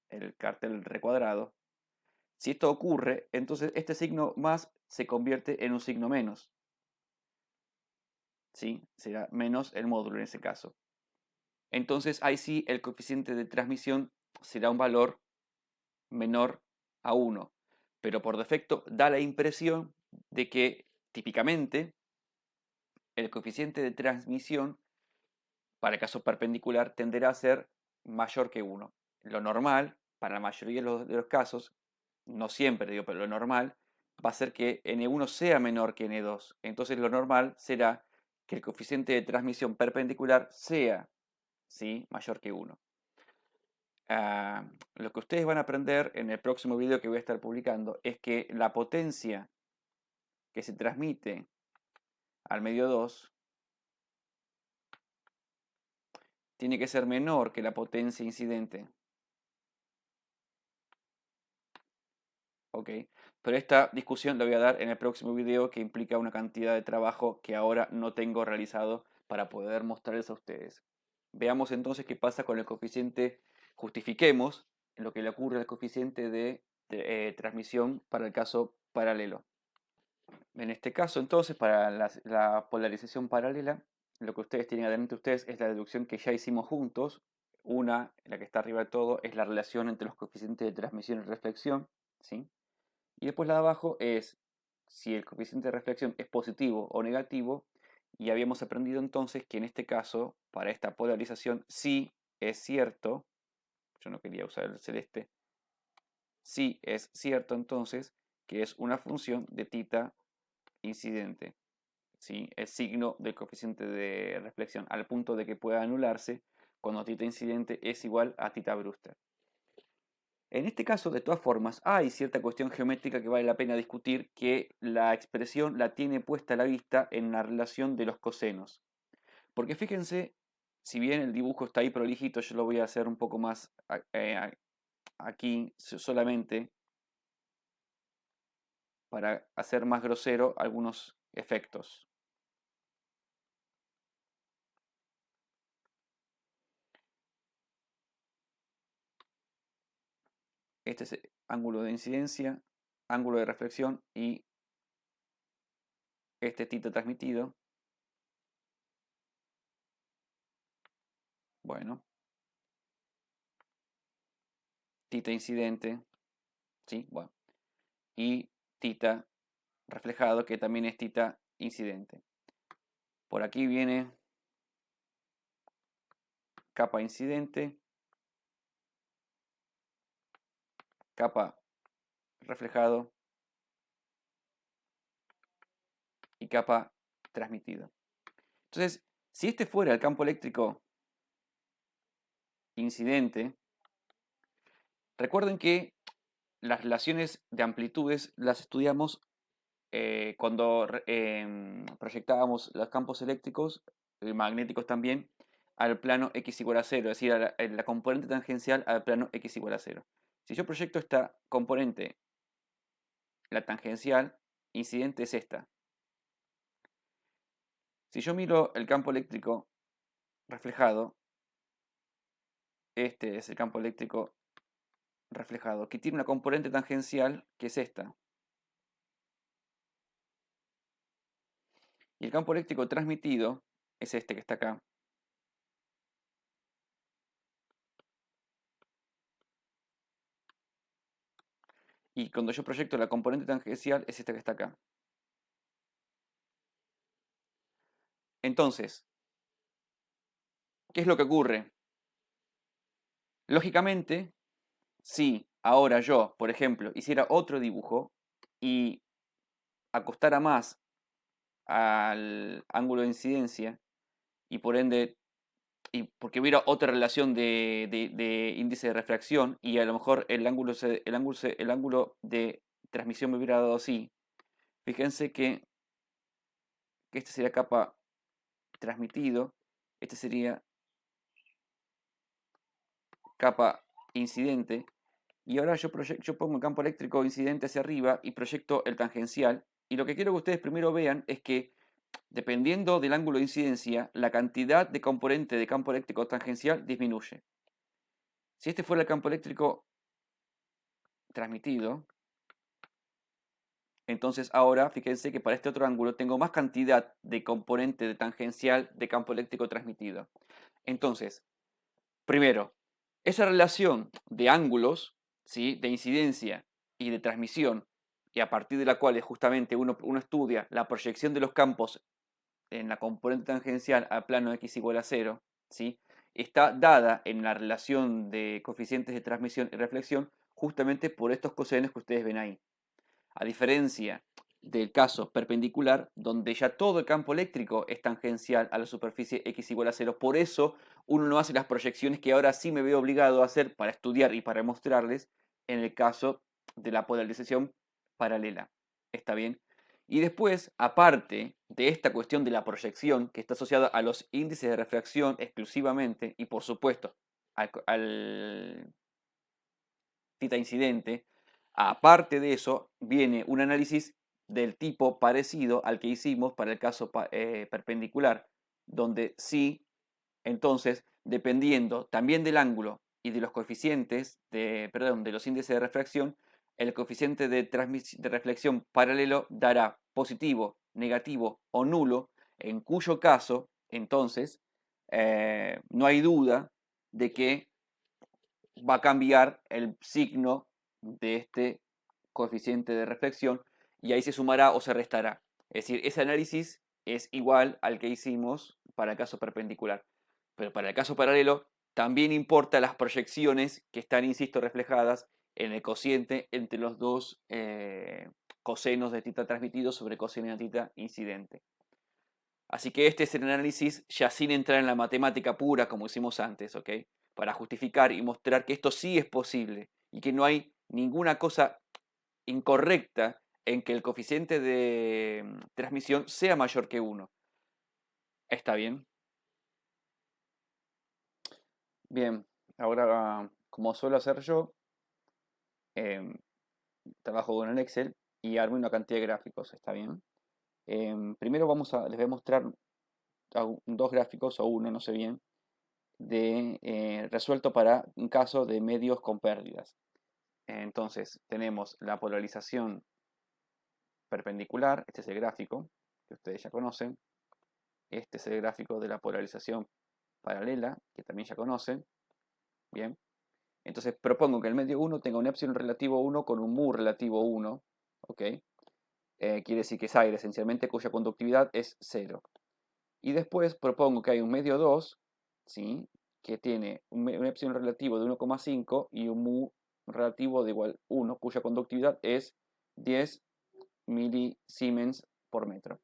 el cartel recuadrado. Si esto ocurre, entonces este signo más se convierte en un signo menos. ¿Sí? Será menos el módulo en ese caso. Entonces ahí sí el coeficiente de transmisión será un valor menor a 1. Pero por defecto da la impresión de que típicamente el coeficiente de transmisión para el caso perpendicular tenderá a ser mayor que 1. Lo normal, para la mayoría de los casos, no siempre digo, pero lo normal va a ser que n1 sea menor que n2. Entonces lo normal será que el coeficiente de transmisión perpendicular sea, ¿sí?, mayor que 1. Lo que ustedes van a aprender en el próximo video que voy a estar publicando es que la potencia que se transmite al medio 2 tiene que ser menor que la potencia incidente. ¿Ok? Pero esta discusión la voy a dar en el próximo video, que implica una cantidad de trabajo que ahora no tengo realizado para poder mostrarles a ustedes. Veamos entonces qué pasa con el coeficiente, justifiquemos lo que le ocurre al coeficiente de transmisión para el caso paralelo. En este caso entonces, para la polarización paralela, lo que ustedes tienen adelante ustedes es la deducción que ya hicimos juntos. Una, la que está arriba de todo, es la relación entre los coeficientes de transmisión y reflexión, ¿sí? Y después la de abajo es si el coeficiente de reflexión es positivo o negativo. Y habíamos aprendido entonces que en este caso, para esta polarización, sí es cierto, yo no quería usar el celeste, sí es cierto entonces que es una función de θ incidente, ¿sí? El signo del coeficiente de reflexión, al punto de que pueda anularse cuando θ incidente es igual a θ Brewster. En este caso, de todas formas, hay cierta cuestión geométrica que vale la pena discutir, que la expresión la tiene puesta a la vista en la relación de los cosenos. Porque fíjense, si bien el dibujo está ahí prolijito, yo lo voy a hacer un poco más aquí solamente para hacer más grosero algunos efectos. Este es el ángulo de incidencia, ángulo de reflexión y este θ transmitido. Bueno, θ incidente, ¿sí? Bueno, y θ reflejado, que también es θ incidente. Por aquí viene capa incidente, capa reflejado y capa transmitido. Entonces, si este fuera el campo eléctrico incidente, recuerden que las relaciones de amplitudes las estudiamos cuando proyectábamos los campos eléctricos, magnéticos también, al plano x igual a 0, es decir, a la componente tangencial al plano x igual a 0. Si yo proyecto esta componente, la tangencial incidente es esta. Si yo miro el campo eléctrico reflejado, este es el campo eléctrico reflejado, que tiene una componente tangencial que es esta. Y el campo eléctrico transmitido es este que está acá. Y cuando yo proyecto la componente tangencial es esta que está acá. Entonces, ¿qué es lo que ocurre? Lógicamente, si ahora yo, por ejemplo, hiciera otro dibujo y acostara más al ángulo de incidencia y por ende, y porque hubiera otra relación de índice de refracción y a lo mejor el ángulo de transmisión me hubiera dado así, fíjense que este sería capa transmitido, este sería capa incidente, y ahora yo pongo el campo eléctrico incidente hacia arriba y proyecto el tangencial, y lo que quiero que ustedes primero vean es que dependiendo del ángulo de incidencia, la cantidad de componente de campo eléctrico tangencial disminuye. Si este fuera el campo eléctrico transmitido, entonces ahora fíjense que para este otro ángulo tengo más cantidad de componente de tangencial de campo eléctrico transmitido. Entonces, primero, esa relación de ángulos, ¿sí?, de incidencia y de transmisión, y a partir de la cual justamente uno estudia la proyección de los campos en la componente tangencial a plano x igual a 0, ¿sí?, está dada en la relación de coeficientes de transmisión y reflexión justamente por estos cosenos que ustedes ven ahí. A diferencia del caso perpendicular, donde ya todo el campo eléctrico es tangencial a la superficie x igual a 0. Por eso uno no hace las proyecciones que ahora sí me veo obligado a hacer para estudiar y para mostrarles en el caso de la polarización paralela. ¿Está bien? Y después, aparte de esta cuestión de la proyección, que está asociada a los índices de refracción exclusivamente, y por supuesto al tita incidente, aparte de eso, viene un análisis del tipo parecido al que hicimos para el caso perpendicular, donde sí, entonces, dependiendo también del ángulo y de los coeficientes, de los índices de refracción, el coeficiente de reflexión paralelo dará positivo, negativo o nulo, en cuyo caso, entonces, no hay duda de que va a cambiar el signo de este coeficiente de reflexión y ahí se sumará o se restará. Es decir, ese análisis es igual al que hicimos para el caso perpendicular. Pero para el caso paralelo también importa las proyecciones que están, insisto, reflejadas en el cociente entre los dos cosenos de tita transmitido sobre coseno de tita incidente. Así que este es el análisis ya sin entrar en la matemática pura como hicimos antes, ¿ok? Para justificar y mostrar que esto sí es posible y que no hay ninguna cosa incorrecta en que el coeficiente de transmisión sea mayor que 1. ¿Está bien? Bien, ahora como suelo hacer yo, em, trabajo con el Excel y armo una cantidad de gráficos, ¿está bien? Primero les voy a mostrar dos gráficos o uno, no sé bien, resuelto para un caso de medios con pérdidas. Entonces tenemos la polarización perpendicular, este es el gráfico que ustedes ya conocen, este es el gráfico de la polarización paralela, que también ya conocen, bien. Entonces propongo que el medio 1 tenga un epsilon relativo 1 con un mu relativo 1, ¿ok? Quiere decir que es aire esencialmente cuya conductividad es 0. Y después propongo que hay un medio 2, ¿sí?, que tiene un epsilon relativo de 1,5 y un mu relativo de igual 1, cuya conductividad es 10 milisiemens por metro.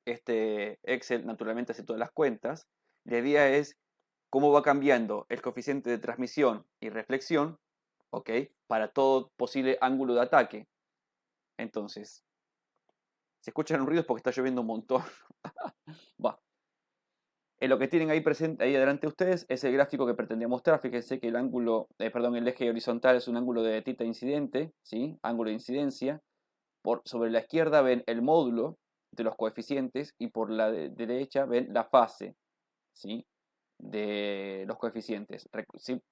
Este Excel naturalmente hace todas las cuentas. La idea es cómo va cambiando el coeficiente de transmisión y reflexión, ¿ok?, para todo posible ángulo de ataque. Entonces, si escuchan ruidos porque está lloviendo un montón. Va. Lo que tienen ahí presente, ahí delante de ustedes, es el gráfico que pretendía mostrar. Fíjense que el eje horizontal es un ángulo de tita incidente, ¿sí?, ángulo de incidencia. Sobre la izquierda ven el módulo de los coeficientes y por la derecha ven la fase, ¿sí?, de los coeficientes.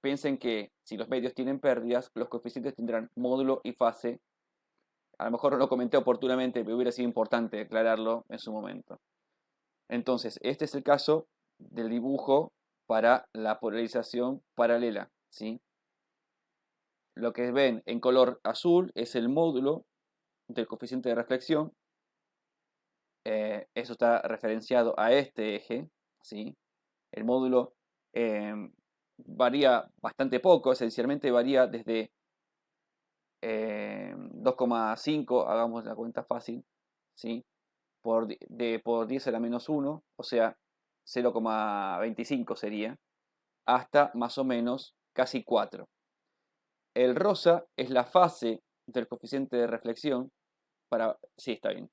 Piensen que si los medios tienen pérdidas, los coeficientes tendrán módulo y fase. A lo mejor no lo comenté oportunamente, pero hubiera sido importante aclararlo en su momento. Entonces, este es el caso del dibujo para la polarización paralela, ¿sí? Lo que ven en color azul es el módulo del coeficiente de reflexión. Eso está referenciado a este eje, ¿sí? El módulo varía bastante poco, esencialmente varía desde 2,5, hagamos la cuenta fácil, ¿sí?, por 10 a la menos 1, o sea, 0,25 sería, hasta más o menos casi 4. El rosa es la fase del coeficiente de reflexión sí, está bien.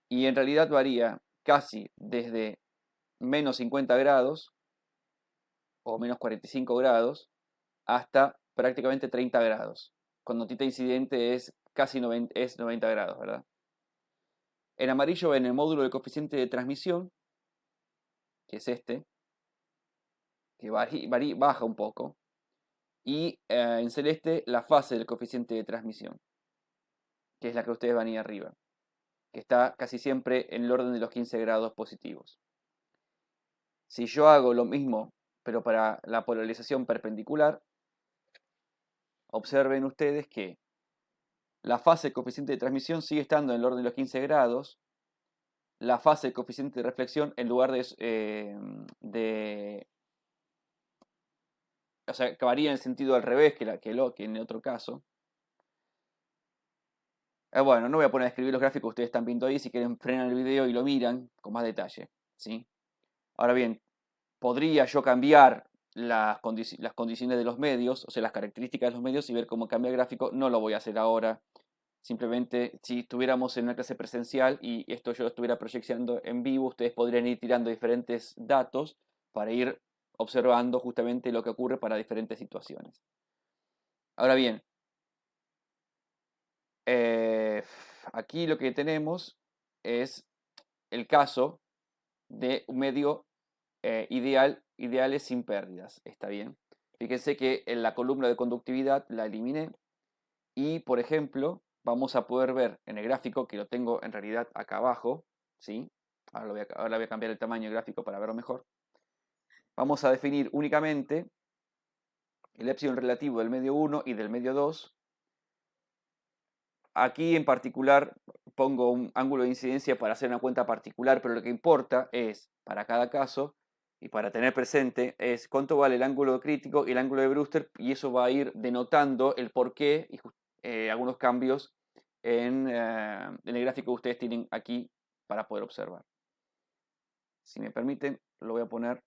Y en realidad varía casi desde menos 50 grados o menos 45 grados hasta prácticamente 30 grados. Cuando tita incidente es casi 90 grados, ¿verdad? En amarillo ven el módulo del coeficiente de transmisión, que es este, que baja un poco. y en celeste la fase del coeficiente de transmisión, que es la que ustedes van ahí arriba, que está casi siempre en el orden de los 15 grados positivos. Si yo hago lo mismo, pero para la polarización perpendicular, observen ustedes que la fase del coeficiente de transmisión sigue estando en el orden de los 15 grados, la fase del coeficiente de reflexión en lugar o sea, que varía en el sentido al revés que en el otro caso. Bueno, no voy a poner a escribir los gráficos que ustedes están viendo ahí, si quieren frenan el video y lo miran con más detalle, ¿sí? Ahora bien, podría yo cambiar las condiciones de los medios, o sea, las características de los medios y ver cómo cambia el gráfico. No lo voy a hacer ahora. Simplemente, si estuviéramos en una clase presencial y esto yo lo estuviera proyeccionando en vivo, ustedes podrían ir tirando diferentes datos para ir observando justamente lo que ocurre para diferentes situaciones. Ahora bien, aquí lo que tenemos es el caso de un medio ideales sin pérdidas. Está bien. Fíjense que en la columna de conductividad la eliminé y, por ejemplo, vamos a poder ver en el gráfico, que lo tengo en realidad acá abajo, ¿sí? Ahora voy a cambiar el tamaño del gráfico para verlo mejor. Vamos a definir únicamente el épsilon relativo del medio 1 y del medio 2. Aquí en particular pongo un ángulo de incidencia para hacer una cuenta particular, pero lo que importa es, para cada caso, y para tener presente, es cuánto vale el ángulo crítico y el ángulo de Brewster, y eso va a ir denotando el porqué y algunos cambios en el gráfico que ustedes tienen aquí para poder observar. Si me permiten, lo voy a poner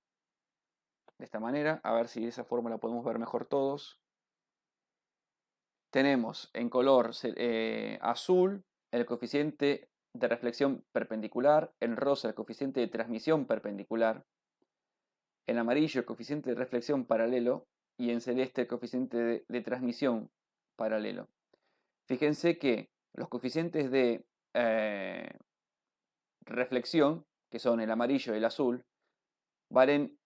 de esta manera, a ver si de esa forma la podemos ver mejor todos. Tenemos en color azul el coeficiente de reflexión perpendicular, en rosa el coeficiente de transmisión perpendicular, en amarillo el coeficiente de reflexión paralelo y en celeste el coeficiente de transmisión paralelo. Fíjense que los coeficientes de reflexión, que son el amarillo y el azul, valen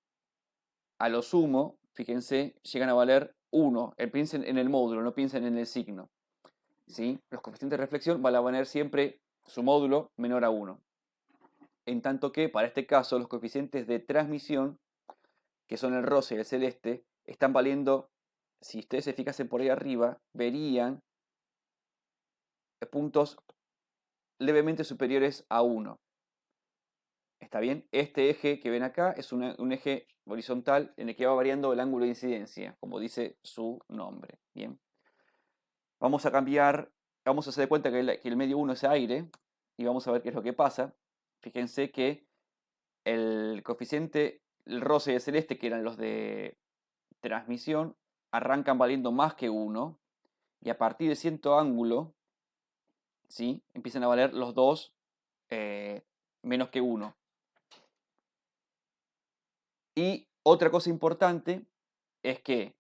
a lo sumo, fíjense, llegan a valer 1. Piensen en el módulo, no piensen en el signo. ¿Sí? Los coeficientes de reflexión van a valer siempre su módulo menor a 1. En tanto que, para este caso, los coeficientes de transmisión, que son el rosa y el celeste, están valiendo, si ustedes se fijasen por ahí arriba, verían puntos levemente superiores a 1. ¿Está bien? Este eje que ven acá es un eje horizontal en el que va variando el ángulo de incidencia, como dice su nombre. Bien. Vamos a cambiar, vamos a hacer de cuenta que el medio 1 es aire y vamos a ver qué es lo que pasa. Fíjense que el coeficiente, el rosa y el celeste, que eran los de transmisión, arrancan valiendo más que 1 y a partir de cierto ángulo, ¿sí? Empiezan a valer los dos menos que 1. Y otra cosa importante es que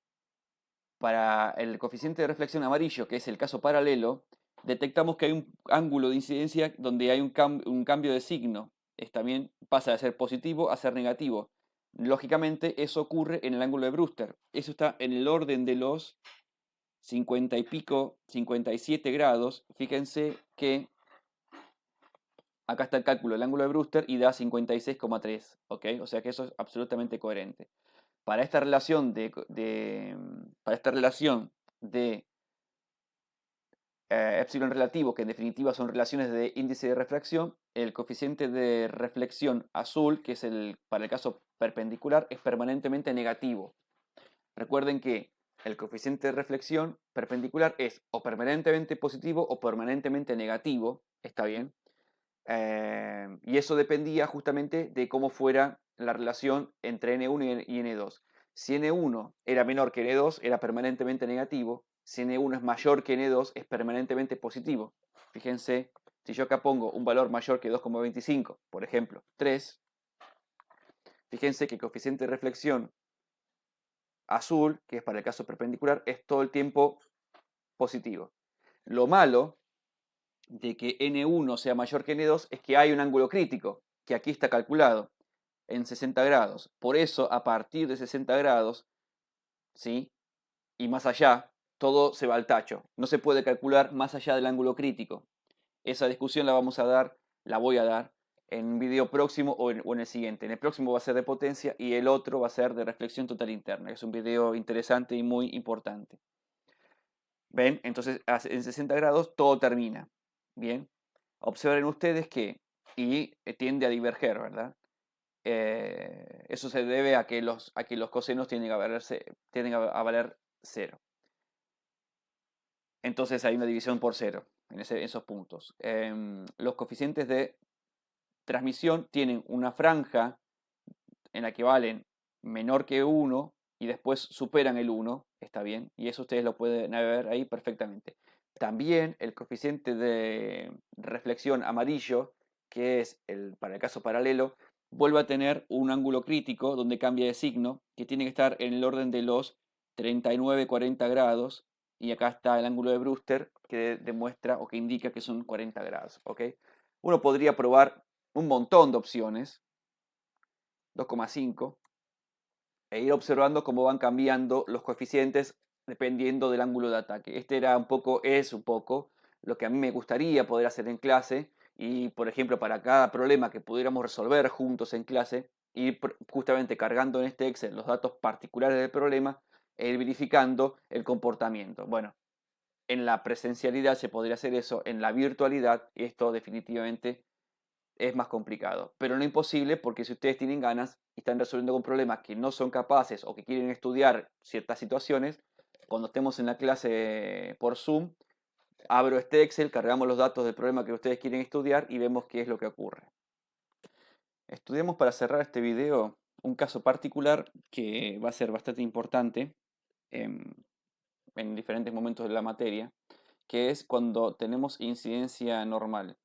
para el coeficiente de reflexión amarillo, que es el caso paralelo, detectamos que hay un ángulo de incidencia donde hay un cambio de signo. También pasa de ser positivo a ser negativo. Lógicamente, eso ocurre en el ángulo de Brewster. Eso está en el orden de los 50 y pico, 57 grados. Fíjense que acá está el cálculo del ángulo de Brewster y da 56,3. ¿Ok? O sea que eso es absolutamente coherente. Para esta relación de épsilon relativo, que en definitiva son relaciones de índice de refracción, el coeficiente de reflexión azul, que es para el caso perpendicular, es permanentemente negativo. Recuerden que el coeficiente de reflexión perpendicular es o permanentemente positivo o permanentemente negativo, ¿está bien? Y eso dependía justamente de cómo fuera la relación entre N1 y N2. Si N1 era menor que N2, era permanentemente negativo. Si N1 es mayor que N2, es permanentemente positivo. Fíjense, si yo acá pongo un valor mayor que 2,25, por ejemplo, 3, fíjense que el coeficiente de reflexión azul, que es para el caso perpendicular, es todo el tiempo positivo. Lo malo de que N1 sea mayor que N2 es que hay un ángulo crítico, que aquí está calculado en 60 grados. Por eso, a partir de 60 grados, ¿sí? y más allá, todo se va al tacho. No se puede calcular más allá del ángulo crítico. Esa discusión la voy a dar en un video próximo o en el siguiente. En el próximo va a ser de potencia y el otro va a ser de reflexión total interna. Es un video interesante y muy importante. ¿Ven? Entonces en 60 grados todo termina. Bien. Observen ustedes que y tiende a diverger, ¿verdad? Eso se debe a que los cosenos tienden a valer 0. Entonces hay una división por 0 en esos puntos. Los coeficientes de transmisión tienen una franja en la que valen menor que 1 y después superan el 1, está bien, y eso ustedes lo pueden ver ahí perfectamente. También el coeficiente de reflexión amarillo, que es para el caso paralelo, vuelve a tener un ángulo crítico donde cambia de signo, que tiene que estar en el orden de los 39-40 grados, y acá está el ángulo de Brewster que demuestra o que indica que son 40 grados. ¿Ok? Uno podría probar un montón de opciones, 2,5, e ir observando cómo van cambiando los coeficientes dependiendo del ángulo de ataque. Es un poco lo que a mí me gustaría poder hacer en clase y, por ejemplo, para cada problema que pudiéramos resolver juntos en clase, ir justamente cargando en este Excel los datos particulares del problema e ir verificando el comportamiento. Bueno, en la presencialidad se podría hacer eso, en la virtualidad esto definitivamente es más complicado, pero no imposible porque si ustedes tienen ganas y están resolviendo con problemas que no son capaces o que quieren estudiar ciertas situaciones, cuando estemos en la clase por Zoom, abro este Excel, cargamos los datos del problema que ustedes quieren estudiar y vemos qué es lo que ocurre. Estudiemos para cerrar este video un caso particular que va a ser bastante importante en diferentes momentos de la materia, que es cuando tenemos incidencia normal.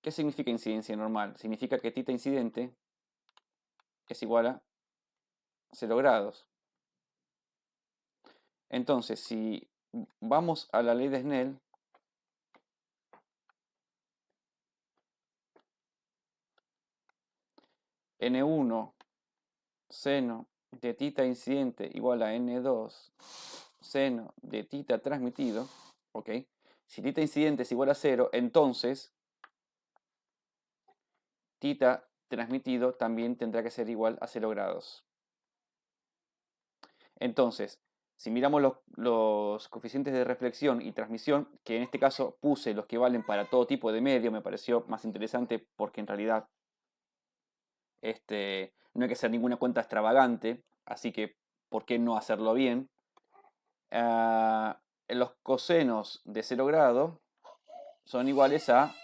¿Qué significa incidencia normal? Significa que θ incidente es igual a 0 grados. Entonces, si vamos a la ley de Snell, N1 seno de θ incidente igual a N2 seno de θ transmitido, ¿ok? Si θ incidente es igual a 0, entonces θ transmitido también tendrá que ser igual a 0 grados. Entonces, si miramos los coeficientes de reflexión y transmisión, que en este caso puse los que valen para todo tipo de medio, me pareció más interesante porque en realidad no hay que hacer ninguna cuenta extravagante, así que ¿por qué no hacerlo bien? Los cosenos de 0 grado son iguales a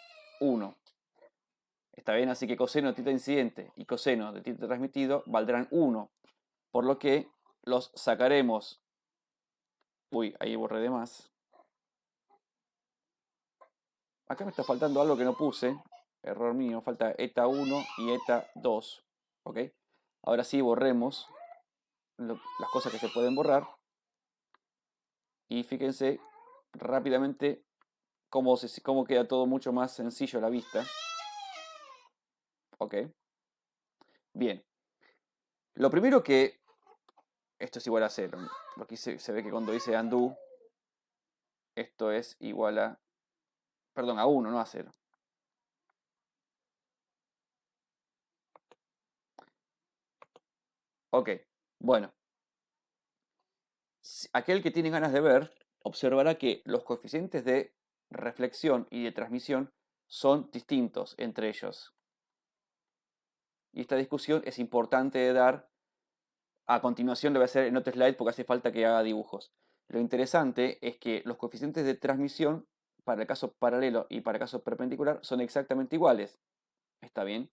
1. Está bien, así que coseno de θ incidente y coseno de θ transmitido valdrán 1, por lo que los sacaremos. Uy, ahí borré de más. Acá me está faltando algo que no puse. Error mío. Falta eta 1 y eta 2. ¿Ok? Ahora sí, borremos las cosas que se pueden borrar. Y fíjense rápidamente cómo queda todo mucho más sencillo a la vista. ¿Ok? Bien. Lo primero que... Esto es igual a 0. Aquí se ve que cuando dice undo, esto es igual a... Perdón, a 1, no a 0. Ok, bueno. Aquel que tiene ganas de ver, observará que los coeficientes de reflexión y de transmisión son distintos entre ellos. Y esta discusión es importante de dar. A continuación lo voy a hacer en otro slide porque hace falta que haga dibujos. Lo interesante es que los coeficientes de transmisión para el caso paralelo y para el caso perpendicular son exactamente iguales. ¿Está bien?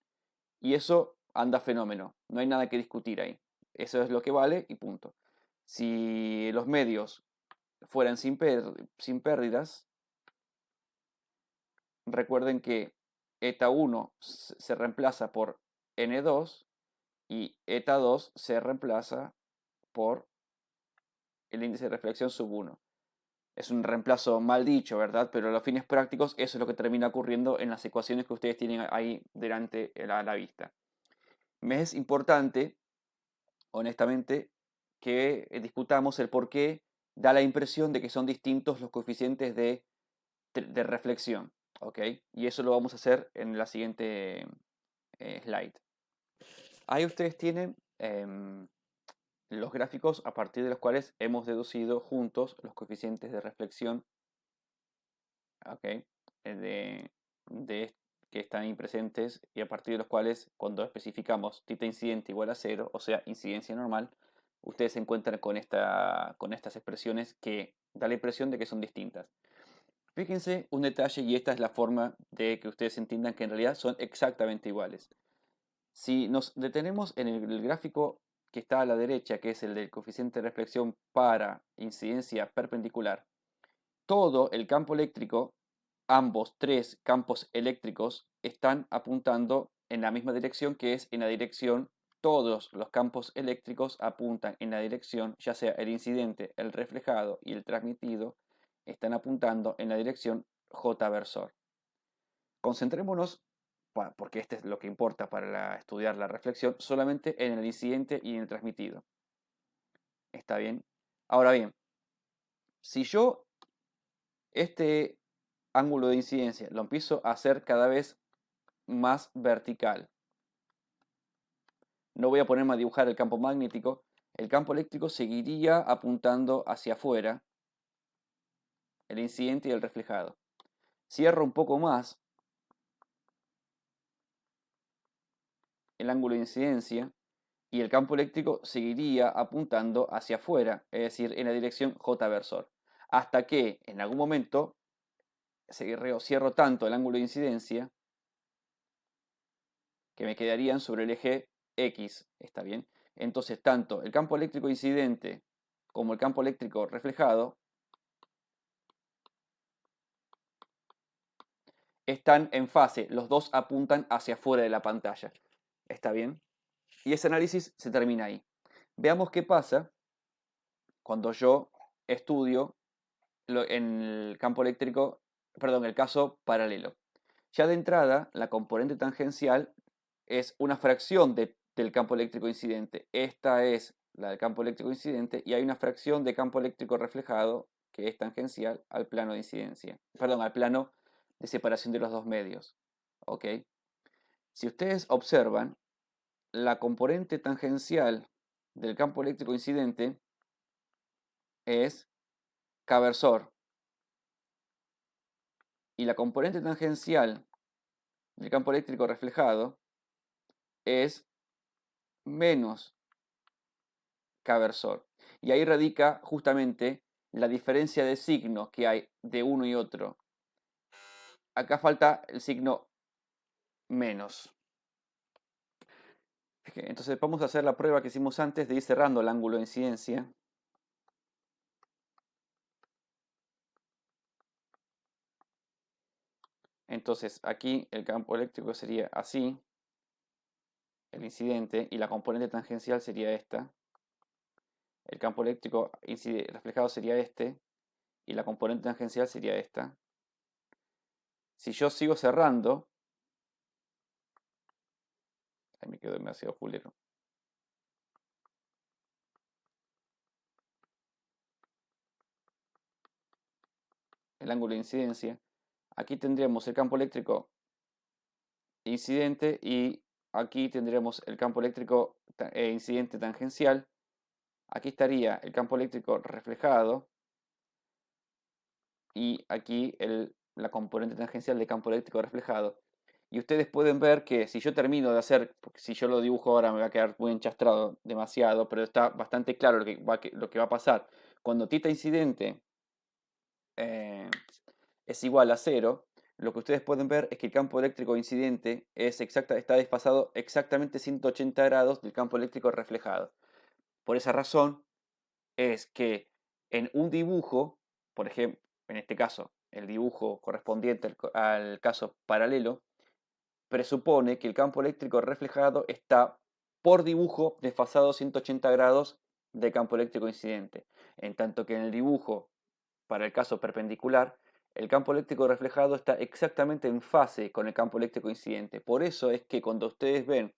Y eso anda fenómeno. No hay nada que discutir ahí. Eso es lo que vale y punto. Si los medios fueran sin pérdidas, recuerden que eta 1 se reemplaza por N2 y eta 2 se reemplaza por el índice de reflexión sub 1. Es un reemplazo mal dicho, ¿verdad? Pero a los fines prácticos eso es lo que termina ocurriendo en las ecuaciones que ustedes tienen ahí delante a la vista. Me es importante, honestamente, que discutamos el por qué da la impresión de que son distintos los coeficientes de reflexión. ¿Ok? Y eso lo vamos a hacer en la siguiente slide. Ahí ustedes tienen los gráficos a partir de los cuales hemos deducido juntos los coeficientes de reflexión, ¿ok? Que están ahí presentes y a partir de los cuales, cuando especificamos θ incidente igual a 0, o sea, incidencia normal, ustedes se encuentran con estas expresiones que da la impresión de que son distintas. Fíjense un detalle, y esta es la forma de que ustedes entiendan que en realidad son exactamente iguales. Si nos detenemos en el gráfico que está a la derecha, que es el del coeficiente de reflexión para incidencia perpendicular, todo el campo eléctrico, ambos tres campos eléctricos, están apuntando en la misma dirección, que es en la dirección, todos los campos eléctricos apuntan en la dirección, ya sea el incidente, el reflejado y el transmitido, están apuntando en la dirección J versor. Concentrémonos, porque este es lo que importa para estudiar la reflexión, solamente en el incidente y en el transmitido. ¿Está bien? Ahora bien, si yo este ángulo de incidencia lo empiezo a hacer cada vez más vertical, no voy a ponerme a dibujar el campo magnético, el campo eléctrico seguiría apuntando hacia afuera, el incidente y el reflejado. Cierro un poco más el ángulo de incidencia y el campo eléctrico seguiría apuntando hacia afuera, es decir, en la dirección J versor, hasta que en algún momento cierro tanto el ángulo de incidencia que me quedarían sobre el eje X, ¿está bien? Entonces, tanto el campo eléctrico incidente como el campo eléctrico reflejado están en fase, los dos apuntan hacia afuera de la pantalla, ¿está bien? Y ese análisis se termina ahí. Veamos qué pasa cuando yo estudio en el campo eléctrico, perdón, el caso paralelo. Ya de entrada, la componente tangencial es una fracción del campo eléctrico incidente. Esta es la del campo eléctrico incidente y hay una fracción de campo eléctrico reflejado que es tangencial al plano de incidencia, perdón, al plano de separación de los dos medios. ¿Ok? Si ustedes observan, la componente tangencial del campo eléctrico incidente es K versor y la componente tangencial del campo eléctrico reflejado es menos K versor. Y ahí radica justamente la diferencia de signo que hay de uno y otro. Acá falta el signo menos. Entonces vamos a hacer la prueba que hicimos antes de ir cerrando el ángulo de incidencia. Entonces aquí el campo eléctrico sería así, el incidente, y la componente tangencial sería esta. El campo eléctrico reflejado sería este, y la componente tangencial sería esta. Si yo sigo cerrando, ahí me quedo demasiado fulero. El ángulo de incidencia. Aquí tendríamos el campo eléctrico incidente y aquí tendríamos el campo eléctrico incidente tangencial. Aquí estaría el campo eléctrico reflejado y aquí la componente tangencial del campo eléctrico reflejado. Y ustedes pueden ver que si yo termino de hacer, porque si yo lo dibujo ahora me va a quedar muy enchastrado demasiado, pero está bastante claro lo que va a pasar. Cuando θ incidente es igual a 0, lo que ustedes pueden ver es que el campo eléctrico incidente está desfasado exactamente 180 grados del campo eléctrico reflejado. Por esa razón es que en un dibujo, por ejemplo, en este caso, el dibujo correspondiente al caso paralelo, presupone que el campo eléctrico reflejado está por dibujo desfasado 180 grados del campo eléctrico incidente, en tanto que en el dibujo para el caso perpendicular, el campo eléctrico reflejado está exactamente en fase con el campo eléctrico incidente. Por eso es que cuando ustedes ven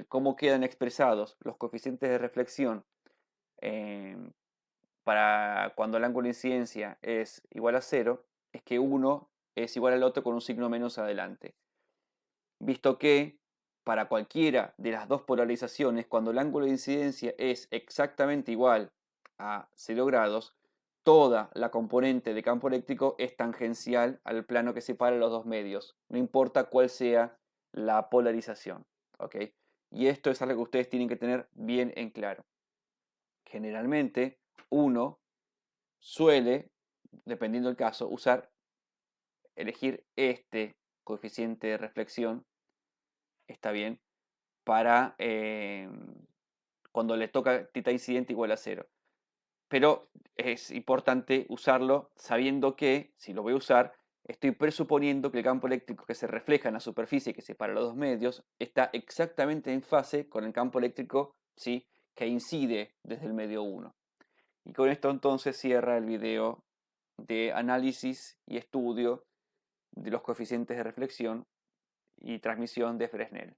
cómo quedan expresados los coeficientes de reflexión para cuando el ángulo de incidencia es igual a 0, es que uno es igual al otro con un signo menos adelante. Visto que para cualquiera de las dos polarizaciones, cuando el ángulo de incidencia es exactamente igual a 0 grados, toda la componente de campo eléctrico es tangencial al plano que separa los dos medios, no importa cuál sea la polarización. ¿Ok? Y esto es algo que ustedes tienen que tener bien en claro. Generalmente uno suele, dependiendo del caso, elegir este coeficiente de reflexión, está bien, para cuando le toca θ incidente igual a 0. Pero es importante usarlo sabiendo que, si lo voy a usar, estoy presuponiendo que el campo eléctrico que se refleja en la superficie que separa los dos medios está exactamente en fase con el campo eléctrico, ¿sí?, que incide desde el medio 1. Y con esto entonces cierra el video de análisis y estudio de los coeficientes de reflexión y transmisión de Fresnel.